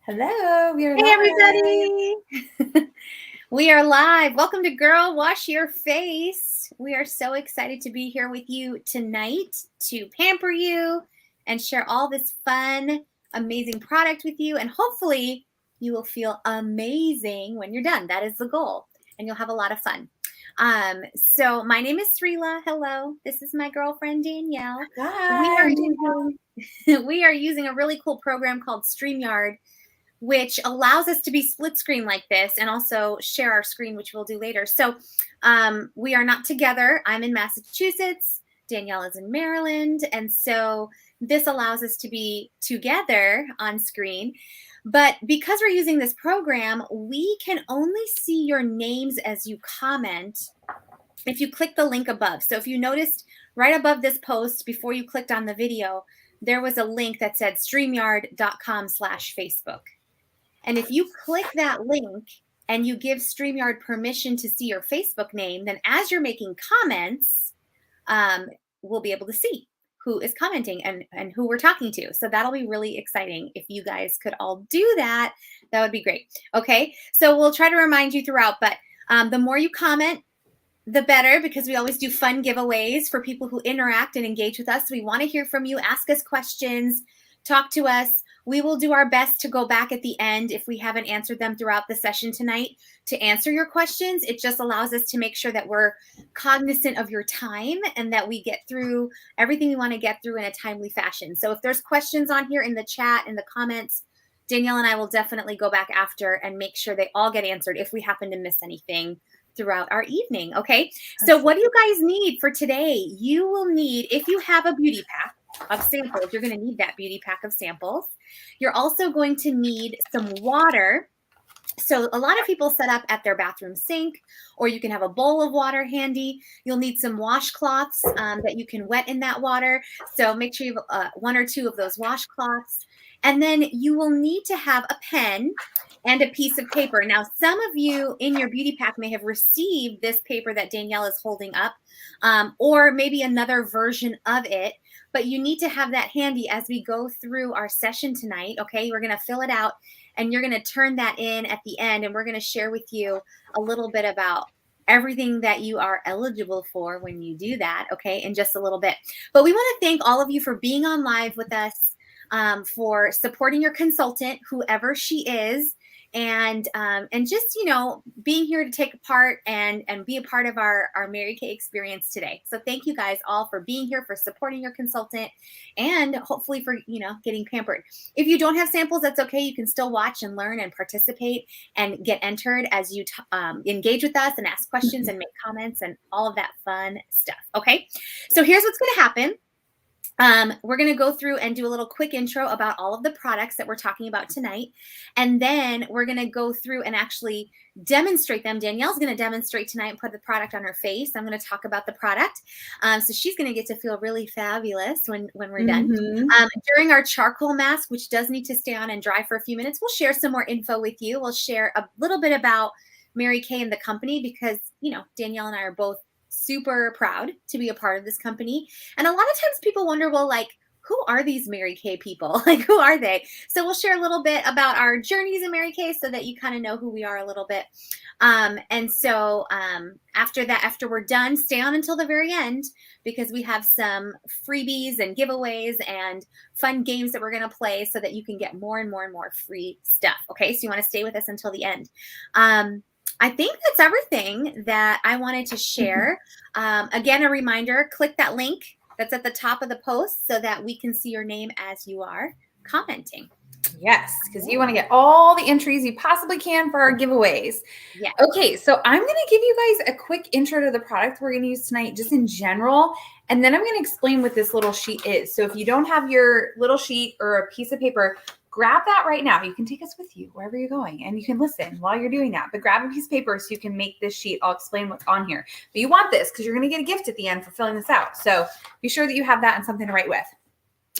Hello, we are Hey, live. everybody. We are live. Welcome to Girl Wash Your Face. We are so excited to be here with you tonight to pamper you and share all this fun, amazing product with you. And hopefully you will feel amazing when you're done. That is the goal. And you'll have a lot of fun. So my name is Srila. Hello. This is my girlfriend, Danielle. Hi. We are using a really cool program called StreamYard, which allows us to be split screen like this and also share our screen, which we'll do later. So we are not together. I'm in Massachusetts. Danielle is in Maryland. And so this allows us to be together on screen. But because we're using this program, we can only see your names as you comment if you click the link above. So if you noticed right above this post, before you clicked on the video, there was a link that said streamyard.com/Facebook. And if you click that link and you give StreamYard permission to see your Facebook name, then as you're making comments, we'll be able to see who is commenting and who we're talking to. So that'll be really exciting. If you guys could all do that, that would be great. Okay, so we'll try to remind you throughout, but the more you comment, the better, because we always do fun giveaways for people who interact and engage with us. We want to hear from you. Ask us questions, talk to us. We will do our best to go back at the end if we haven't answered them throughout the session tonight to answer your questions. It just allows us to make sure that we're cognizant of your time and that we get through everything we want to get through in a timely fashion. So if there's questions on here in the chat, in the comments, Danielle and I will definitely go back after and make sure they all get answered if we happen to miss anything throughout our evening. Okay. So what do you guys need for today? You will need, if you have a beauty pack of samples, you're going to need that beauty pack of samples. You're also going to need some water. So a lot of people set up at their bathroom sink, or you can have a bowl of water handy. You'll need some washcloths that you can wet in that water. So make sure you have one or two of those washcloths. And then you will need to have a pen and a piece of paper. Now, some of you in your beauty pack may have received this paper that Danielle is holding up, or maybe another version of it, but you need to have that handy as we go through our session tonight. Okay, we're going to fill it out and you're going to turn that in at the end, and we're going to share with you a little bit about everything that you are eligible for when you do that, okay, in just a little bit. But we want to thank all of you for being on live with us, for supporting your consultant, whoever she is, and just, you know, being here to take part and be a part of our Mary Kay experience today. So thank you guys all for being here, for supporting your consultant, and hopefully for, you know, getting pampered. If you don't have samples, that's okay. You can still watch and learn and participate and get entered as you engage with us and ask questions and make comments and all of that fun stuff. Okay, so here's what's going to happen. We're going to go through and do a little quick intro about all of the products that we're talking about tonight. And then we're going to go through and actually demonstrate them. Danielle's going to demonstrate tonight and put the product on her face. I'm going to talk about the product. So she's going to get to feel really fabulous when we're done. During our charcoal mask, which does need to stay on and dry for a few minutes, we'll share some more info with you. We'll share a little bit about Mary Kay and the company because, you know, Danielle and I are both super proud to be a part of this company. And a lot of times people wonder, well, like, who are these Mary Kay people? Like, who are they? So we'll share a little bit about our journeys in Mary Kay so that you kind of know who we are a little bit. And so after that, after we're done, stay on until the very end because we have some freebies and giveaways and fun games that we're going to play so that you can get more and more and more free stuff. Okay, so you want to stay with us until the end. I think that's everything that I wanted to share. Again, a reminder, click that link that's at the top of the post so that we can see your name as you are commenting. Yes, because you want to get all the entries you possibly can for our giveaways. Yeah. Okay, so I'm going to give you guys a quick intro to the product we're going to use tonight, just in general, and then I'm going to explain what this little sheet is. So if you don't have your little sheet or a piece of paper, grab that right now. You can take us with you wherever you're going, and you can listen while you're doing that. But grab a piece of paper so you can make this sheet. I'll explain what's on here. But you want this because you're going to get a gift at the end for filling this out. So be sure that you have that and something to write with.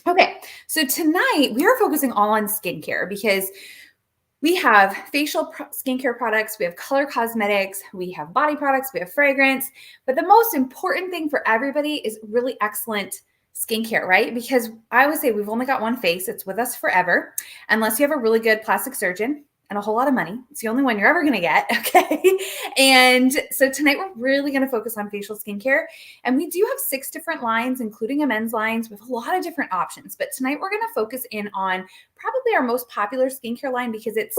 Okay, so tonight we are focusing all on skincare because we have facial skincare products, we have color cosmetics, we have body products, we have fragrance. But the most important thing for everybody is really excellent skincare, right? Because I always say we've only got one face. It's with us forever, unless you have a really good plastic surgeon and a whole lot of money. It's the only one you're ever going to get. Okay. And so tonight we're really going to focus on facial skincare. And we do have 6 different lines, including a men's lines. We have a lot of different options. But tonight we're going to focus in on probably our most popular skincare line because it's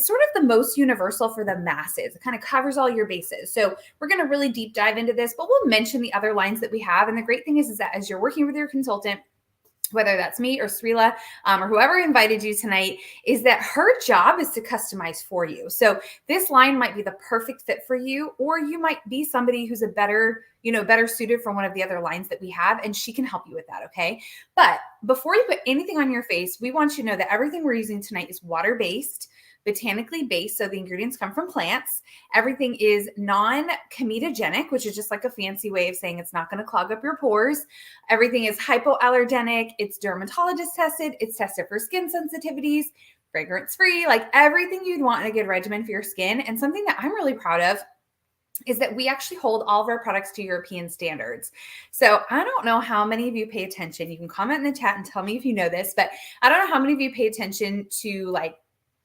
sort of the most universal for the masses. It kind of covers all your bases. So we're going to really deep dive into this, but we'll mention the other lines that we have. And the great thing is that as you're working with your consultant, whether that's me or Srila or whoever invited you tonight, is that her job is to customize for you. So this line might be the perfect fit for you, or you might be somebody who's a better suited for one of the other lines that we have, and she can help you with that, okay? But before you put anything on your face, we want you to know that everything we're using tonight is water-based, botanically based, so the ingredients come from plants. Everything is non-comedogenic, which is just like a fancy way of saying it's not going to clog up your pores. Everything is hypoallergenic. It's dermatologist tested. It's tested for skin sensitivities, fragrance-free, like everything you'd want in a good regimen for your skin. And something that I'm really proud of is that we actually hold all of our products to European standards. So I don't know how many of you pay attention. You can comment in the chat and tell me if you know this, but I don't know how many of you pay attention to like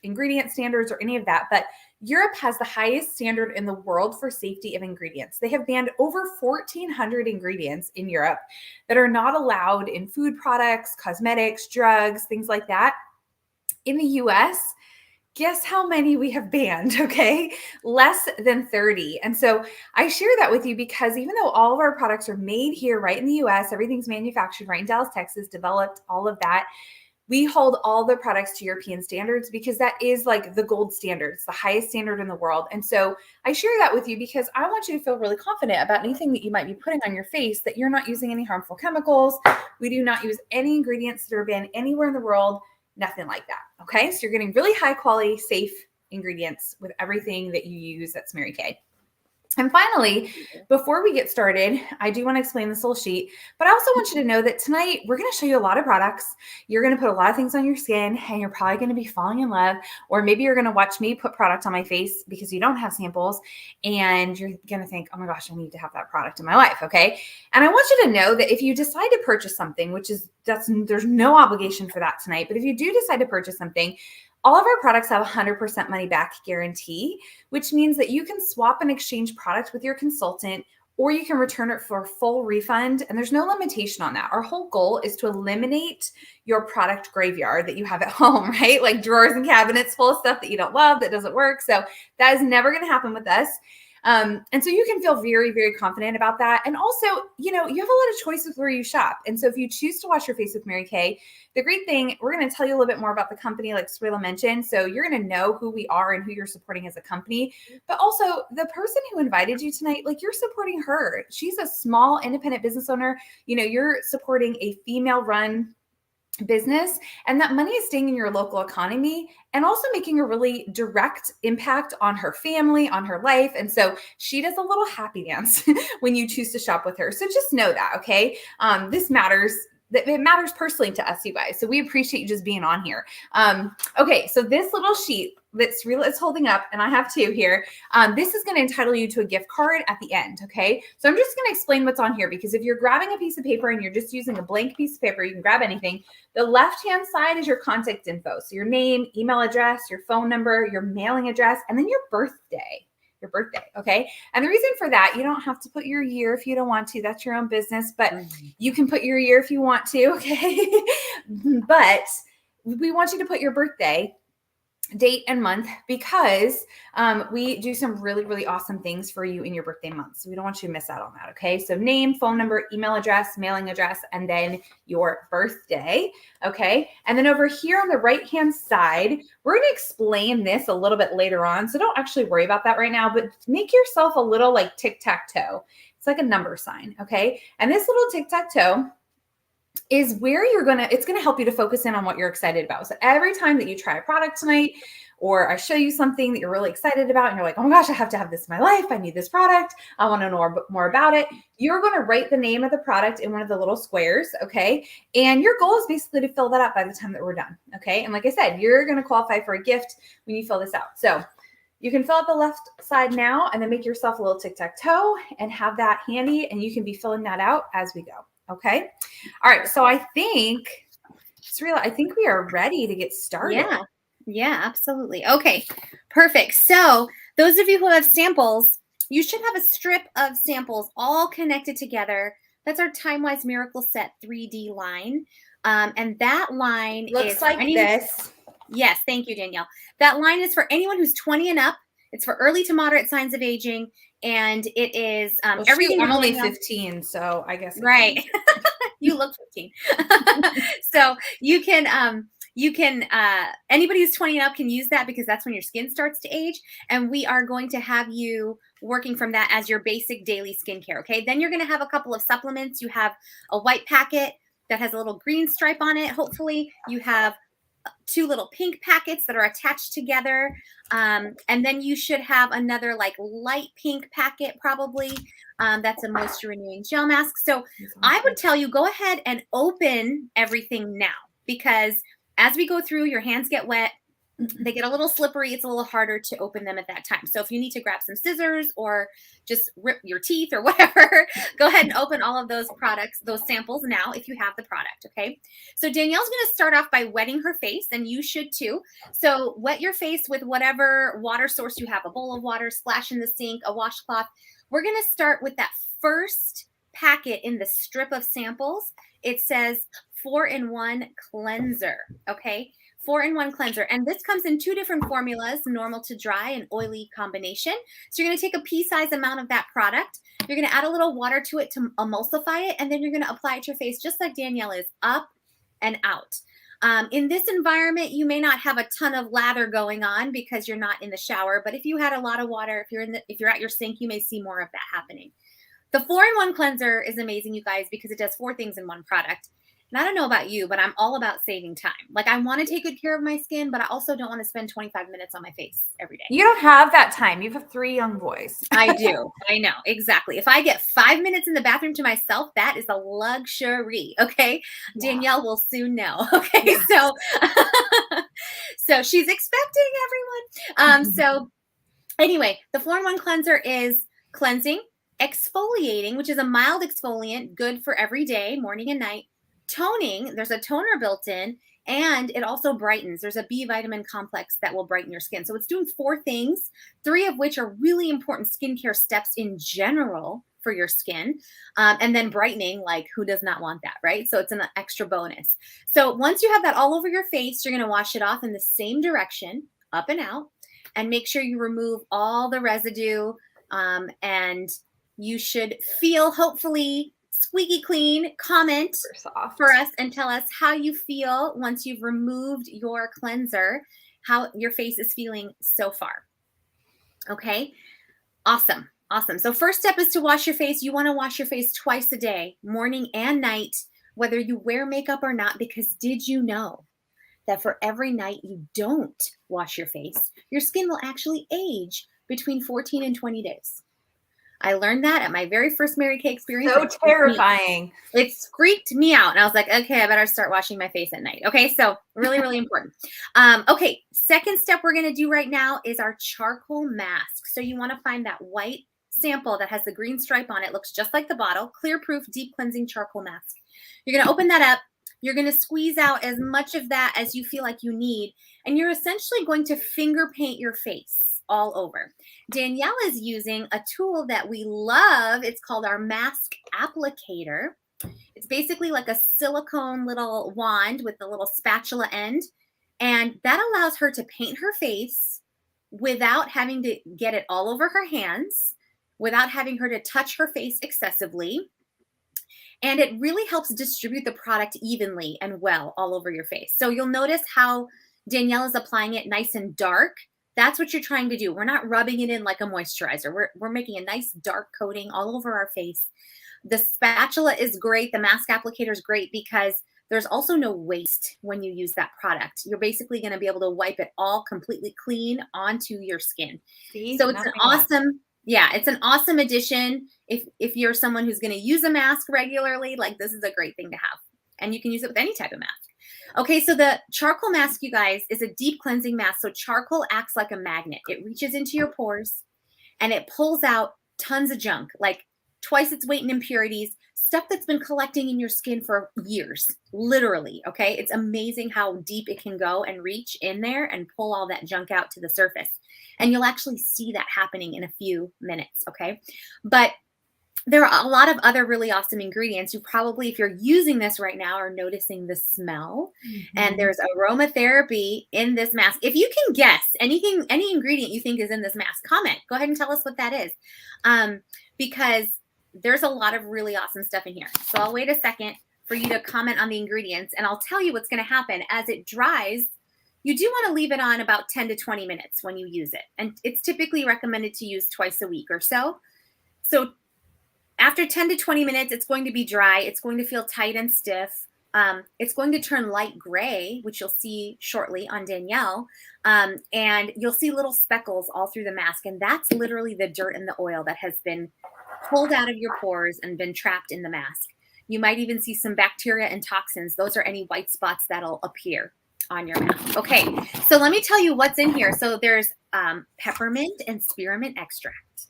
ingredient standards or any of that, but Europe has the highest standard in the world for safety of ingredients. They have banned over 1,400 ingredients in Europe that are not allowed in food products, cosmetics, drugs, things like that. In the US, guess how many we have banned, okay? Less than 30. And so I share that with you because even though all of our products are made here right in the US, everything's manufactured right in Dallas, Texas, developed, all of that, we hold all the products to European standards because that is like the gold standard. It's the highest standard in the world. And so I share that with you because I want you to feel really confident about anything that you might be putting on your face, that you're not using any harmful chemicals. We do not use any ingredients that are banned anywhere in the world, nothing like that. Okay. So you're getting really high quality, safe ingredients with everything that you use that's Mary Kay. And finally, before we get started, I do want to explain this little sheet, but I also want you to know that tonight we're going to show you a lot of products. You're going to put a lot of things on your skin and you're probably going to be falling in love, or maybe you're going to watch me put product on my face because you don't have samples and you're going to think, oh my gosh, I need to have that product in my life. Okay. And I want you to know that if you decide to purchase something, there's no obligation for that tonight, but if you do decide to purchase something, all of our products have a 100% money back guarantee, which means that you can swap and exchange product with your consultant, or you can return it for a full refund. And there's no limitation on that. Our whole goal is to eliminate your product graveyard that you have at home, right? Like drawers and cabinets full of stuff that you don't love, that doesn't work. So that is never going to happen with us. And so you can feel very, very confident about that. And also, you have a lot of choices where you shop. And so if you choose to wash your face with Mary Kay, the great thing, we're going to tell you a little bit more about the company, like Srila mentioned. So you're going to know who we are and who you're supporting as a company. But also the person who invited you tonight, like you're supporting her. She's a small independent business owner. You're supporting a female-run business, and that money is staying in your local economy and also making a really direct impact on her family, on her life. And so she does a little happy dance when you choose to shop with her. So just know that, okay? This matters. It matters personally to us, you guys. So we appreciate you just being on here. Okay, so this little sheet that Srila is holding up, and I have 2 here, this is going to entitle you to a gift card at the end, okay? So I'm just going to explain what's on here, because if you're grabbing a piece of paper and you're just using a blank piece of paper, you can grab anything. The left-hand side is your contact info. So your name, email address, your phone number, your mailing address, and then your birthday. Okay. And the reason for that, you don't have to put your year if you don't want to. That's your own business, but you can put your year if you want to. Okay. But we want you to put your birthday date and month, because we do some really, really awesome things for you in your birthday month. So we don't want you to miss out on that. Okay. So name, phone number, email address, mailing address, and then your birthday. Okay. And then over here on the right-hand side, we're going to explain this a little bit later on. So don't actually worry about that right now, but make yourself a little like tic-tac-toe. It's like a number sign. Okay. And this little tic-tac-toe is where it's going to help you to focus in on what you're excited about. So every time that you try a product tonight, or I show you something that you're really excited about and you're like, oh my gosh, I have to have this in my life. I need this product. I want to know more about it. You're going to write the name of the product in one of the little squares. Okay. And your goal is basically to fill that up by the time that we're done. Okay. And like I said, you're going to qualify for a gift when you fill this out. So you can fill out the left side now and then make yourself a little tic-tac-toe and have that handy, and you can be filling that out as we go. Okay. All right. So I think, Surreal, I think we are ready to get started. Yeah. Yeah, absolutely. Okay, perfect. So those of you who have samples, you should have a strip of samples all connected together. That's our Time-Wise Miracle Set 3D line. And that line Looks is like this. Yes, thank you, Danielle. That line is for anyone who's 20 and up. It's for early to moderate signs of aging. And it is Well, everything. shoot, I'm only 15, so I guess. Right. You look 15. So you can anybody who's 20 and up can use that because that's when your skin starts to age. And we are going to have you working from that as your basic daily skincare. Okay. Then you're going to have a couple of supplements. You have a white packet that has a little green stripe on it. Hopefully you have 2 little pink packets that are attached together. And then you should have another like light pink packet probably. That's a moisture renewing gel mask. So I would tell you, go ahead and open everything now, because as we go through, your hands get wet. They get a little slippery. It's a little harder to open them at that time. So if you need to grab some scissors or just rip your teeth or whatever, go ahead and open all of those products, those samples now if you have the product, okay? So Danielle's going to start off by wetting her face, and you should too. So wet your face with whatever water source you have, a bowl of water, splash in the sink, a washcloth. We're going to start with that first packet in the strip of samples. It says 4-in-1 cleanser, okay? 4-in-1 cleanser. And this comes in 2 different formulas, normal to dry and oily combination. So you're going to take a pea-sized amount of that product. You're going to add a little water to it to emulsify it. And then you're going to apply it to your face just like Danielle is, up and out. In this environment, you may not have a ton of lather going on because you're not in the shower. But if you had a lot of water, if you're at your sink, you may see more of that happening. The 4-in-1 cleanser is amazing, you guys, because it does 4 things in one product. And I don't know about you, but I'm all about saving time. Like, I want to take good care of my skin, but I also don't want to spend 25 minutes on my face every day. You don't have that time. You have 3 young boys. I do. I know. Exactly. If I get 5 minutes in the bathroom to myself, that is a luxury. Okay. Yeah. Danielle will soon know. Okay. Yes. So she's expecting, everyone. So anyway, the 4-in-1 cleanser is cleansing, exfoliating, which is a mild exfoliant, good for every day, morning and night. Toning, there's a toner built in, and it also brightens. There's a B vitamin complex that will brighten your skin. So it's doing 4 things, 3 of which are really important skincare steps in general for your skin. And then brightening, like, who does not want that, right? So it's an extra bonus. So once you have that all over your face, you're going to wash it off in the same direction, up and out, and make sure you remove all the residue. And you should feel, hopefully, squeaky clean. Comment for us and tell us how you feel once you've removed your cleanser, how your face is feeling so far. Okay, awesome. Awesome. So first step is to wash your face. You want to wash your face twice a day, morning and night, whether you wear makeup or not, because did you know that for every night you don't wash your face, your skin will actually age between 14 and 20 days. I learned that at my very first Mary Kay experience. So terrifying. It freaked me out. And I was like, okay, I better start washing my face at night. Okay, so really, really important. Okay, second step we're going to do right now is our charcoal mask. So you want to find that white sample that has the green stripe on it. Looks just like the bottle. Clear proof, deep cleansing charcoal mask. You're going to open that up. You're going to squeeze out as much of that as you feel like you need. And you're essentially going to finger paint your face all over. Danielle is using a tool that we love. It's called our mask applicator. It's basically like a silicone little wand with the little spatula end. And that allows her to paint her face without having to get it all over her hands, without having her to touch her face excessively. And it really helps distribute the product evenly and well all over your face. So you'll notice how Danielle is applying it nice and dark. That's what you're trying to do. We're not rubbing it in like a moisturizer. We're making a nice dark coating all over our face. The spatula is great. The mask applicator is great because there's also no waste when you use that product. You're basically going to be able to wipe it all completely clean onto your skin. See, so it's an awesome, it's an awesome addition. If you're someone who's going to use a mask regularly, like, this is a great thing to have. And you can use it with any type of mask. Okay, so the charcoal mask, you guys, is a deep cleansing mask. So charcoal acts like a magnet. It reaches into your pores and it pulls out tons of junk, like twice its weight in impurities, stuff that's been collecting in your skin for years, literally. Okay. It's amazing how deep it can go and reach in there and pull all that junk out to the surface. And you'll actually see that happening in a few minutes. Okay. But there are a lot of other really awesome ingredients. You probably, if you're using this right now, are noticing the smell. And there's aromatherapy in this mask. If you can guess anything, any ingredient you think is in this mask, comment. Go ahead and tell us what that is. Because there's a lot of really awesome stuff in here. So I'll wait a second for you to comment on the ingredients, and I'll tell you what's going to happen as it dries. You do want to leave it on about 10 to 20 minutes when you use it. And it's typically recommended to use twice a week or so. So after 10 to 20 minutes, it's going to be dry. It's going to feel tight and stiff. It's going to turn light gray, which you'll see shortly on Danielle. And you'll see little speckles all through the mask. And that's literally the dirt and the oil that has been pulled out of your pores and been trapped in the mask. You might even see some bacteria and toxins. Those are any white spots that'll appear on your mask. Okay, so let me tell you what's in here. So there's peppermint and spearmint extract.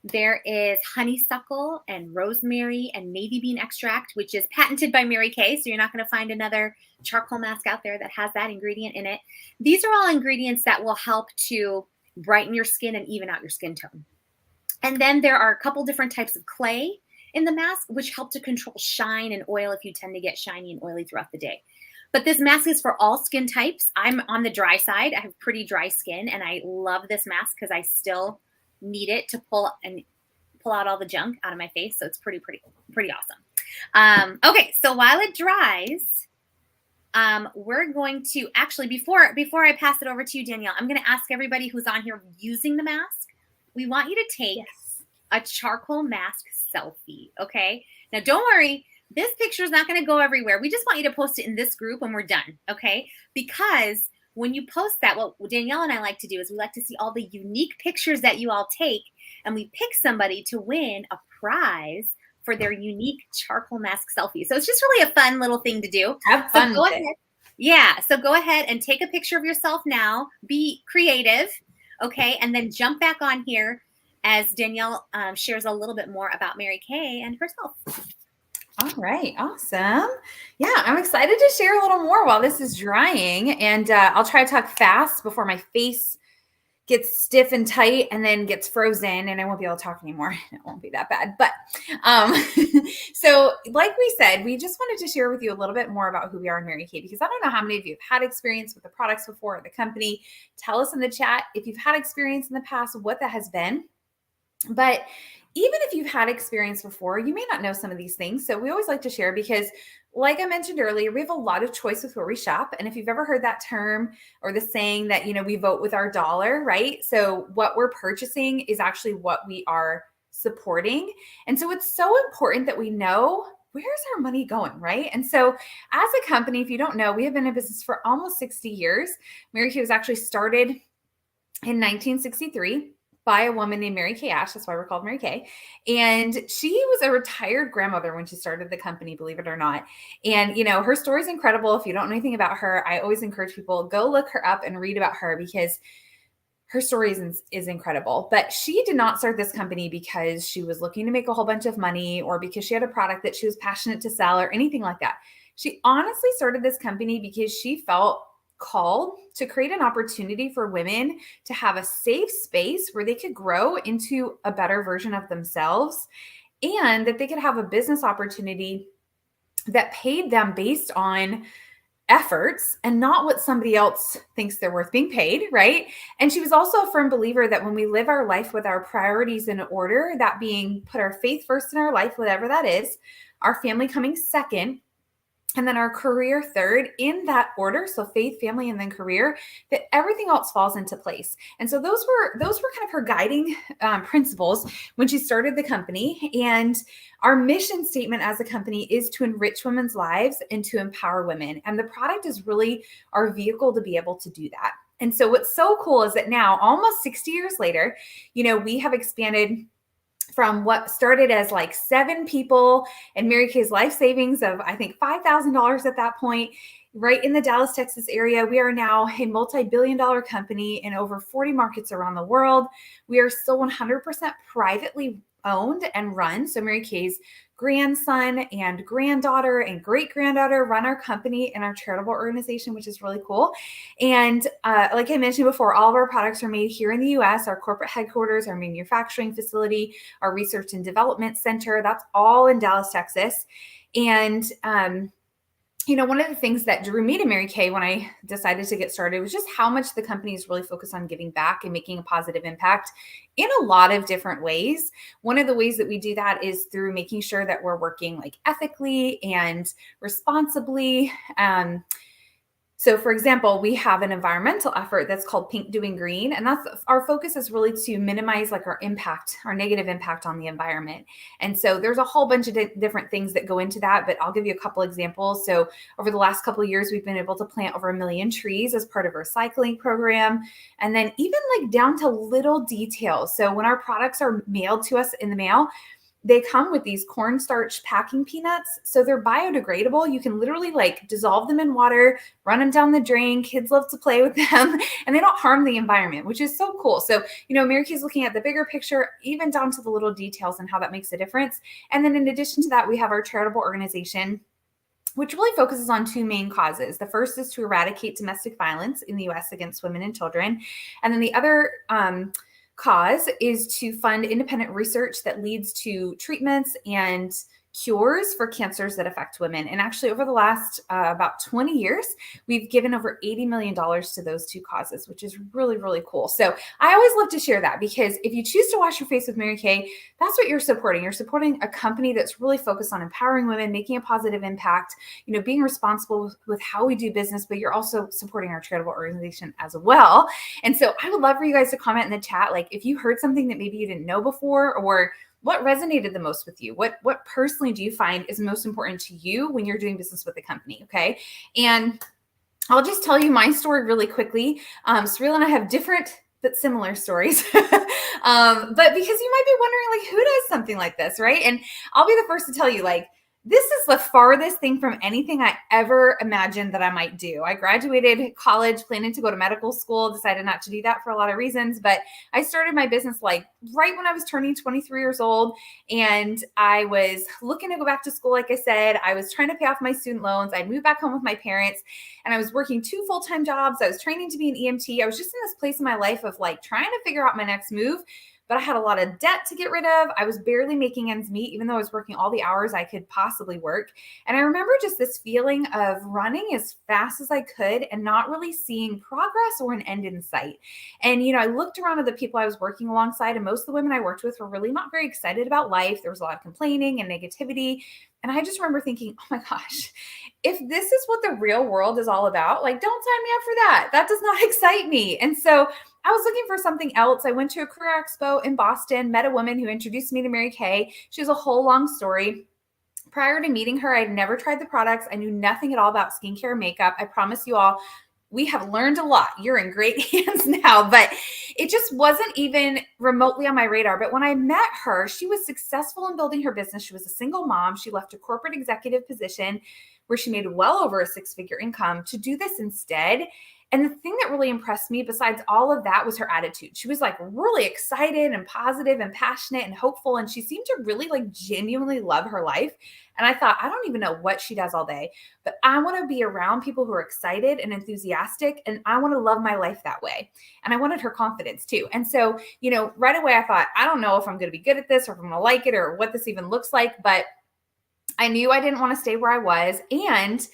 There is honeysuckle and rosemary and navy bean extract, which is patented by Mary Kay. So you're not going to find another charcoal mask out there that has that ingredient in it. These are all ingredients that will help to brighten your skin and even out your skin tone. And then there are a couple different types of clay in the mask, which help to control shine and oil if you tend to get shiny and oily throughout the day. But this mask is for all skin types. I'm on the dry side. I have pretty dry skin, and I love this mask because I still need it to pull out all the junk out of my face. So it's pretty awesome. Okay, so while it dries, we're going to actually, before I pass it over to you, Danielle, I'm going to ask everybody who's on here using the mask, we want you to take a charcoal mask selfie. Okay, now don't worry, this picture is not going to go everywhere. We just want you to post it in this group when we're done. Okay, because when you post that, what Danielle and I like to do is we like to see all the unique pictures that you all take, and we pick somebody to win a prize for their unique charcoal mask selfie. So it's just really a fun little thing to do. Have fun. So go ahead. Yeah. So go ahead and take a picture of yourself now. Be creative. Okay. And then jump back on here as Danielle shares a little bit more about Mary Kay and herself. All right. Awesome. Yeah, I'm excited to share a little more while this is drying. And I'll try to talk fast before my face gets stiff and tight and then gets frozen and I won't be able to talk anymore. It won't be that bad. But so like we said, we just wanted to share with you a little bit more about who we are in Mary Kay, because I don't know how many of you have had experience with the products before or the company. Tell us in the chat if you've had experience in the past, what that has been. But even if you've had experience before, you may not know some of these things. So we always like to share because, like I mentioned earlier, we have a lot of choice with where we shop. And if you've ever heard that term or the saying that, we vote with our dollar, right? So what we're purchasing is actually what we are supporting. And so it's so important that we know, where's our money going, right? And so as a company, if you don't know, we have been in business for almost 60 years. Mary Kay was actually started in 1963. By a woman named Mary Kay Ash. That's why we're called Mary Kay. And she was a retired grandmother when she started the company, believe it or not. And, her story is incredible. If you don't know anything about her, I always encourage people, go look her up and read about her because her story is incredible. But she did not start this company because she was looking to make a whole bunch of money or because she had a product that she was passionate to sell or anything like that. She honestly started this company because she felt called to create an opportunity for women to have a safe space where they could grow into a better version of themselves and that they could have a business opportunity that paid them based on efforts and not what somebody else thinks they're worth being paid, right? And she was also a firm believer that when we live our life with our priorities in order, that being put our faith first in our life, whatever that is, our family coming second, and then our career third, in that order. So faith, family, and then career, that everything else falls into place. And so those were kind of her guiding principles when she started the company. And our mission statement as a company is to enrich women's lives and to empower women. And the product is really our vehicle to be able to do that. And so what's so cool is that now, almost 60 years later, we have expanded from what started as like 7 people and Mary Kay's life savings of, I think, $5,000 at that point, right in the Dallas, Texas area. We are now a multi-billion-dollar company in over 40 markets around the world. We are still 100% privately owned and run. So Mary Kay's grandson and granddaughter and great granddaughter run our company and our charitable organization, which is really cool. And like I mentioned before, all of our products are made here in the US. Our corporate headquarters, our manufacturing facility, our research and development center, that's all in Dallas, Texas. And one of the things that drew me to Mary Kay when I decided to get started was just how much the company is really focused on giving back and making a positive impact in a lot of different ways. One of the ways that we do that is through making sure that we're working like ethically and responsibly. So for example, we have an environmental effort that's called Pink Doing Green. And that's our focus is really to minimize like our impact, our negative impact on the environment. And so there's a whole bunch of different things that go into that, but I'll give you a couple examples. So over the last couple of years, we've been able to plant over 1 million trees as part of our recycling program. And then even like down to little details. So when our products are mailed to us in the mail, they come with these cornstarch packing peanuts. So they're biodegradable. You can literally like dissolve them in water, run them down the drain. Kids love to play with them and they don't harm the environment, which is so cool. So, Mary Kay's looking at the bigger picture, even down to the little details and how that makes a difference. And then in addition to that, we have our charitable organization, which really focuses on 2 main causes. The first is to eradicate domestic violence in the US against women and children. And then the other cause is to fund independent research that leads to treatments and cures for cancers that affect women. And actually over the last about 20 years, we've given over $80 million to those 2 causes, which is really, really cool. So I always love to share that because if you choose to wash your face with Mary Kay, that's what you're supporting. You're supporting a company that's really focused on empowering women, making a positive impact, being responsible with how we do business, but you're also supporting our charitable organization as well. And so I would love for you guys to comment in the chat, like if you heard something that maybe you didn't know before, or what resonated the most with you? What personally do you find is most important to you when you're doing business with a company? Okay. And I'll just tell you my story really quickly. Surreal and I have different but similar stories. But because you might be wondering, like, who does something like this, right? And I'll be the first to tell you, like, this is the farthest thing from anything I ever imagined that I might do. I graduated college, planning to go to medical school, decided not to do that for a lot of reasons, but I started my business like right when I was turning 23 years old. And I was looking to go back to school. Like I said, I was trying to pay off my student loans. I moved back home with my parents and I was working 2 full-time jobs. I was training to be an EMT. I was just in this place in my life of like trying to figure out my next move. But I had a lot of debt to get rid of. I was barely making ends meet, even though I was working all the hours I could possibly work. And I remember just this feeling of running as fast as I could and not really seeing progress or an end in sight. And, I looked around at the people I was working alongside, and most of the women I worked with were really not very excited about life. There was a lot of complaining and negativity. And I just remember thinking, oh my gosh, if this is what the real world is all about, like, don't sign me up for that. That does not excite me. And so I was looking for something else. I went to a career expo in Boston, met a woman who introduced me to Mary Kay. She has a whole long story. Prior to meeting her, I'd never tried the products. I knew nothing at all about skincare and makeup. I promise you all, we have learned a lot. You're in great hands now, but it just wasn't even remotely on my radar. But when I met her, she was successful in building her business. She was a single mom. She left a corporate executive position where she made well over a 6-figure income to do this instead. And the thing that really impressed me, besides all of that, was her attitude. She was like really excited and positive and passionate and hopeful. And she seemed to really like genuinely love her life. And I thought, I don't even know what she does all day, but I want to be around people who are excited and enthusiastic. And I want to love my life that way. And I wanted her confidence too. And so, right away I thought, I don't know if I'm going to be good at this or if I'm going to like it or what this even looks like, but I knew I didn't want to stay where I was. And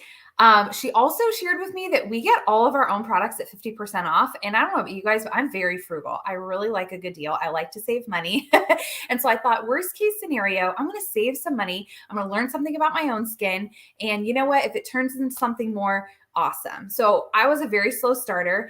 she also shared with me that we get all of our own products at 50% off. And I don't know about you guys, but I'm very frugal. I really like a good deal. I like to save money. And so I thought, worst case scenario, I'm going to save some money. I'm going to learn something about my own skin. And you know what? If it turns into something more, awesome. So I was a very slow starter.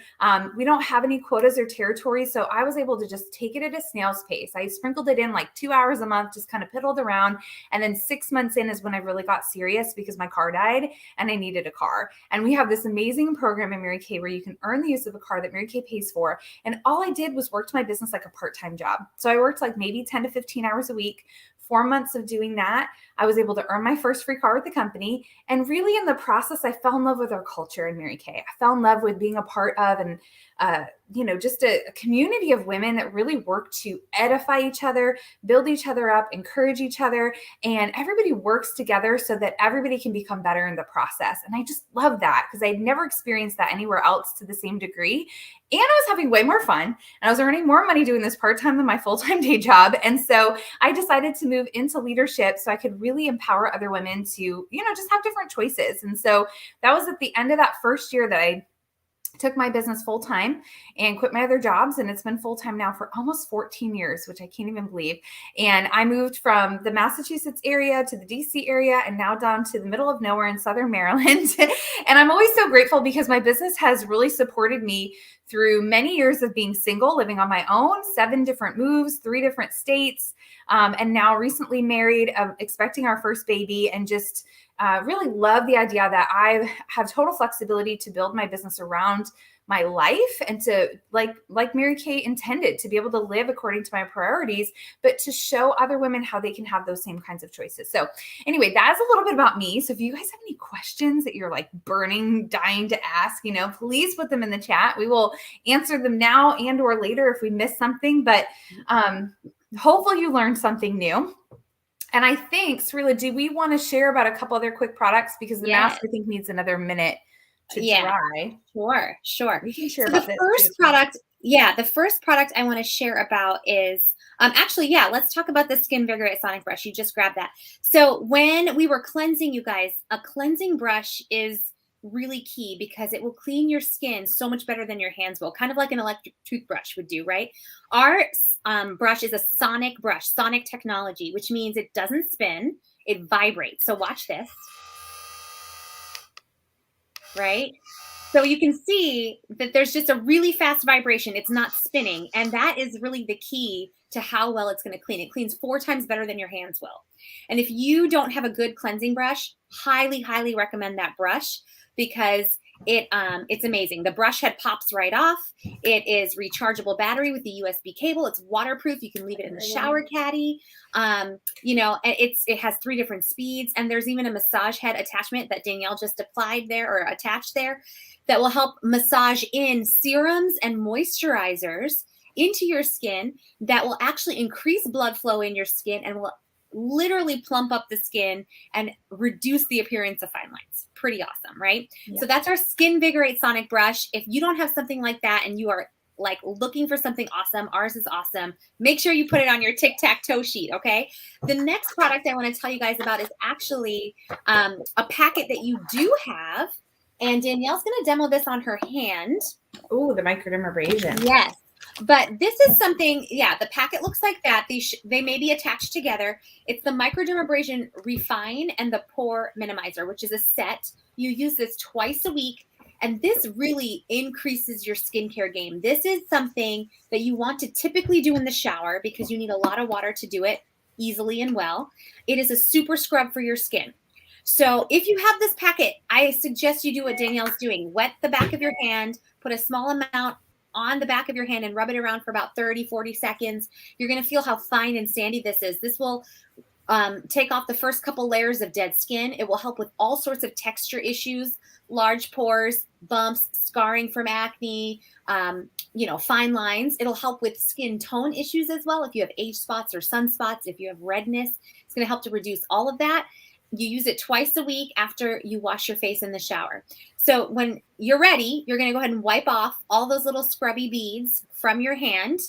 We don't have any quotas or territories. So I was able to just take it at a snail's pace. I sprinkled it in like 2 hours a month, just kind of piddled around. And then 6 months in is when I really got serious because my car died and I needed a car. And we have this amazing program in Mary Kay where you can earn the use of a car that Mary Kay pays for. And all I did was work my business like a part-time job. So I worked like maybe 10 to 15 hours a week. 4 months of doing that, I was able to earn my first free car with the company. And really in the process, I fell in love with our culture in Mary Kay. I fell in love with being a part of and just a community of women that really work to edify each other, build each other up, encourage each other, and everybody works together so that everybody can become better in the process. And I just love that because I'd never experienced that anywhere else to the same degree. And I was having way more fun, and I was earning more money doing this part-time than my full-time day job. And so I decided to move into leadership so I could really empower other women to, just have different choices. And so that was at the end of that first year that I took my business full time and quit my other jobs. And it's been full time now for almost 14 years, which I can't even believe. And I moved from the Massachusetts area to the DC area and now down to the middle of nowhere in Southern Maryland. And I'm always so grateful because my business has really supported me through many years of being single, living on my own, 7 different moves, 3 different states, and now recently married, expecting our first baby, and just really love the idea that I have total flexibility to build my business around my life and to like Mary Kay intended, to be able to live according to my priorities, but to show other women how they can have those same kinds of choices. So anyway, that's a little bit about me. So if you guys have any questions that you're like dying to ask, please put them in the chat. We will answer them now and or later if we miss something, but hopefully you learned something new. And I think, Srila, do we want to share about a couple other quick products? Because the mask, I think, needs another minute to dry. Sure. We can share about this. The first product I want to share about is, let's talk about the Skin Vigorate Sonic Brush. You just grabbed that. So when we were cleansing, you guys, a cleansing brush is really key because it will clean your skin so much better than your hands will, kind of like an electric toothbrush would do, right? Our brush is a sonic brush, sonic technology, which means it doesn't spin, it vibrates. So watch this, right? So you can see that there's just a really fast vibration. It's not spinning. And that is really the key to how well it's going to clean. It cleans 4 times better than your hands will. And if you don't have a good cleansing brush, highly, highly recommend that brush because it's amazing. The brush head pops right off. It is rechargeable battery with the USB cable. It's waterproof. You can leave it in the shower caddy. It has 3 different speeds, and there's even a massage head attachment that Danielle just applied there or attached there that will help massage in serums and moisturizers into your skin that will actually increase blood flow in your skin and will literally plump up the skin and reduce the appearance of fine lines. Pretty awesome, right? Yeah. So that's our Skin Vigorate Sonic Brush. If you don't have something like that and you are like looking for something awesome, ours is awesome. Make sure you put it on your tic-tac-toe sheet, okay? The next product I want to tell you guys about is actually a packet that you do have, and Danielle's going to demo this on her hand. Oh, the microdermabrasion. Yes. But this is something, the packet looks like that. They may be attached together. It's the Microdermabrasion Refine and the Pore Minimizer, which is a set. You use this twice a week, and this really increases your skincare game. This is something that you want to typically do in the shower because you need a lot of water to do it easily and well. It is a super scrub for your skin. So if you have this packet, I suggest you do what Danielle's doing. Wet the back of your hand, put a small amount on the back of your hand and rub it around for about 30, 40 seconds. You're going to feel how fine and sandy this is. This will take off the first couple layers of dead skin. It will help with all sorts of texture issues, large pores, bumps, scarring from acne, fine lines. It'll help with skin tone issues as well. If you have age spots or sunspots, if you have redness, it's going to help to reduce all of that. You use it twice a week after you wash your face in the shower. So when you're ready, you're going to go ahead and wipe off all those little scrubby beads from your hand.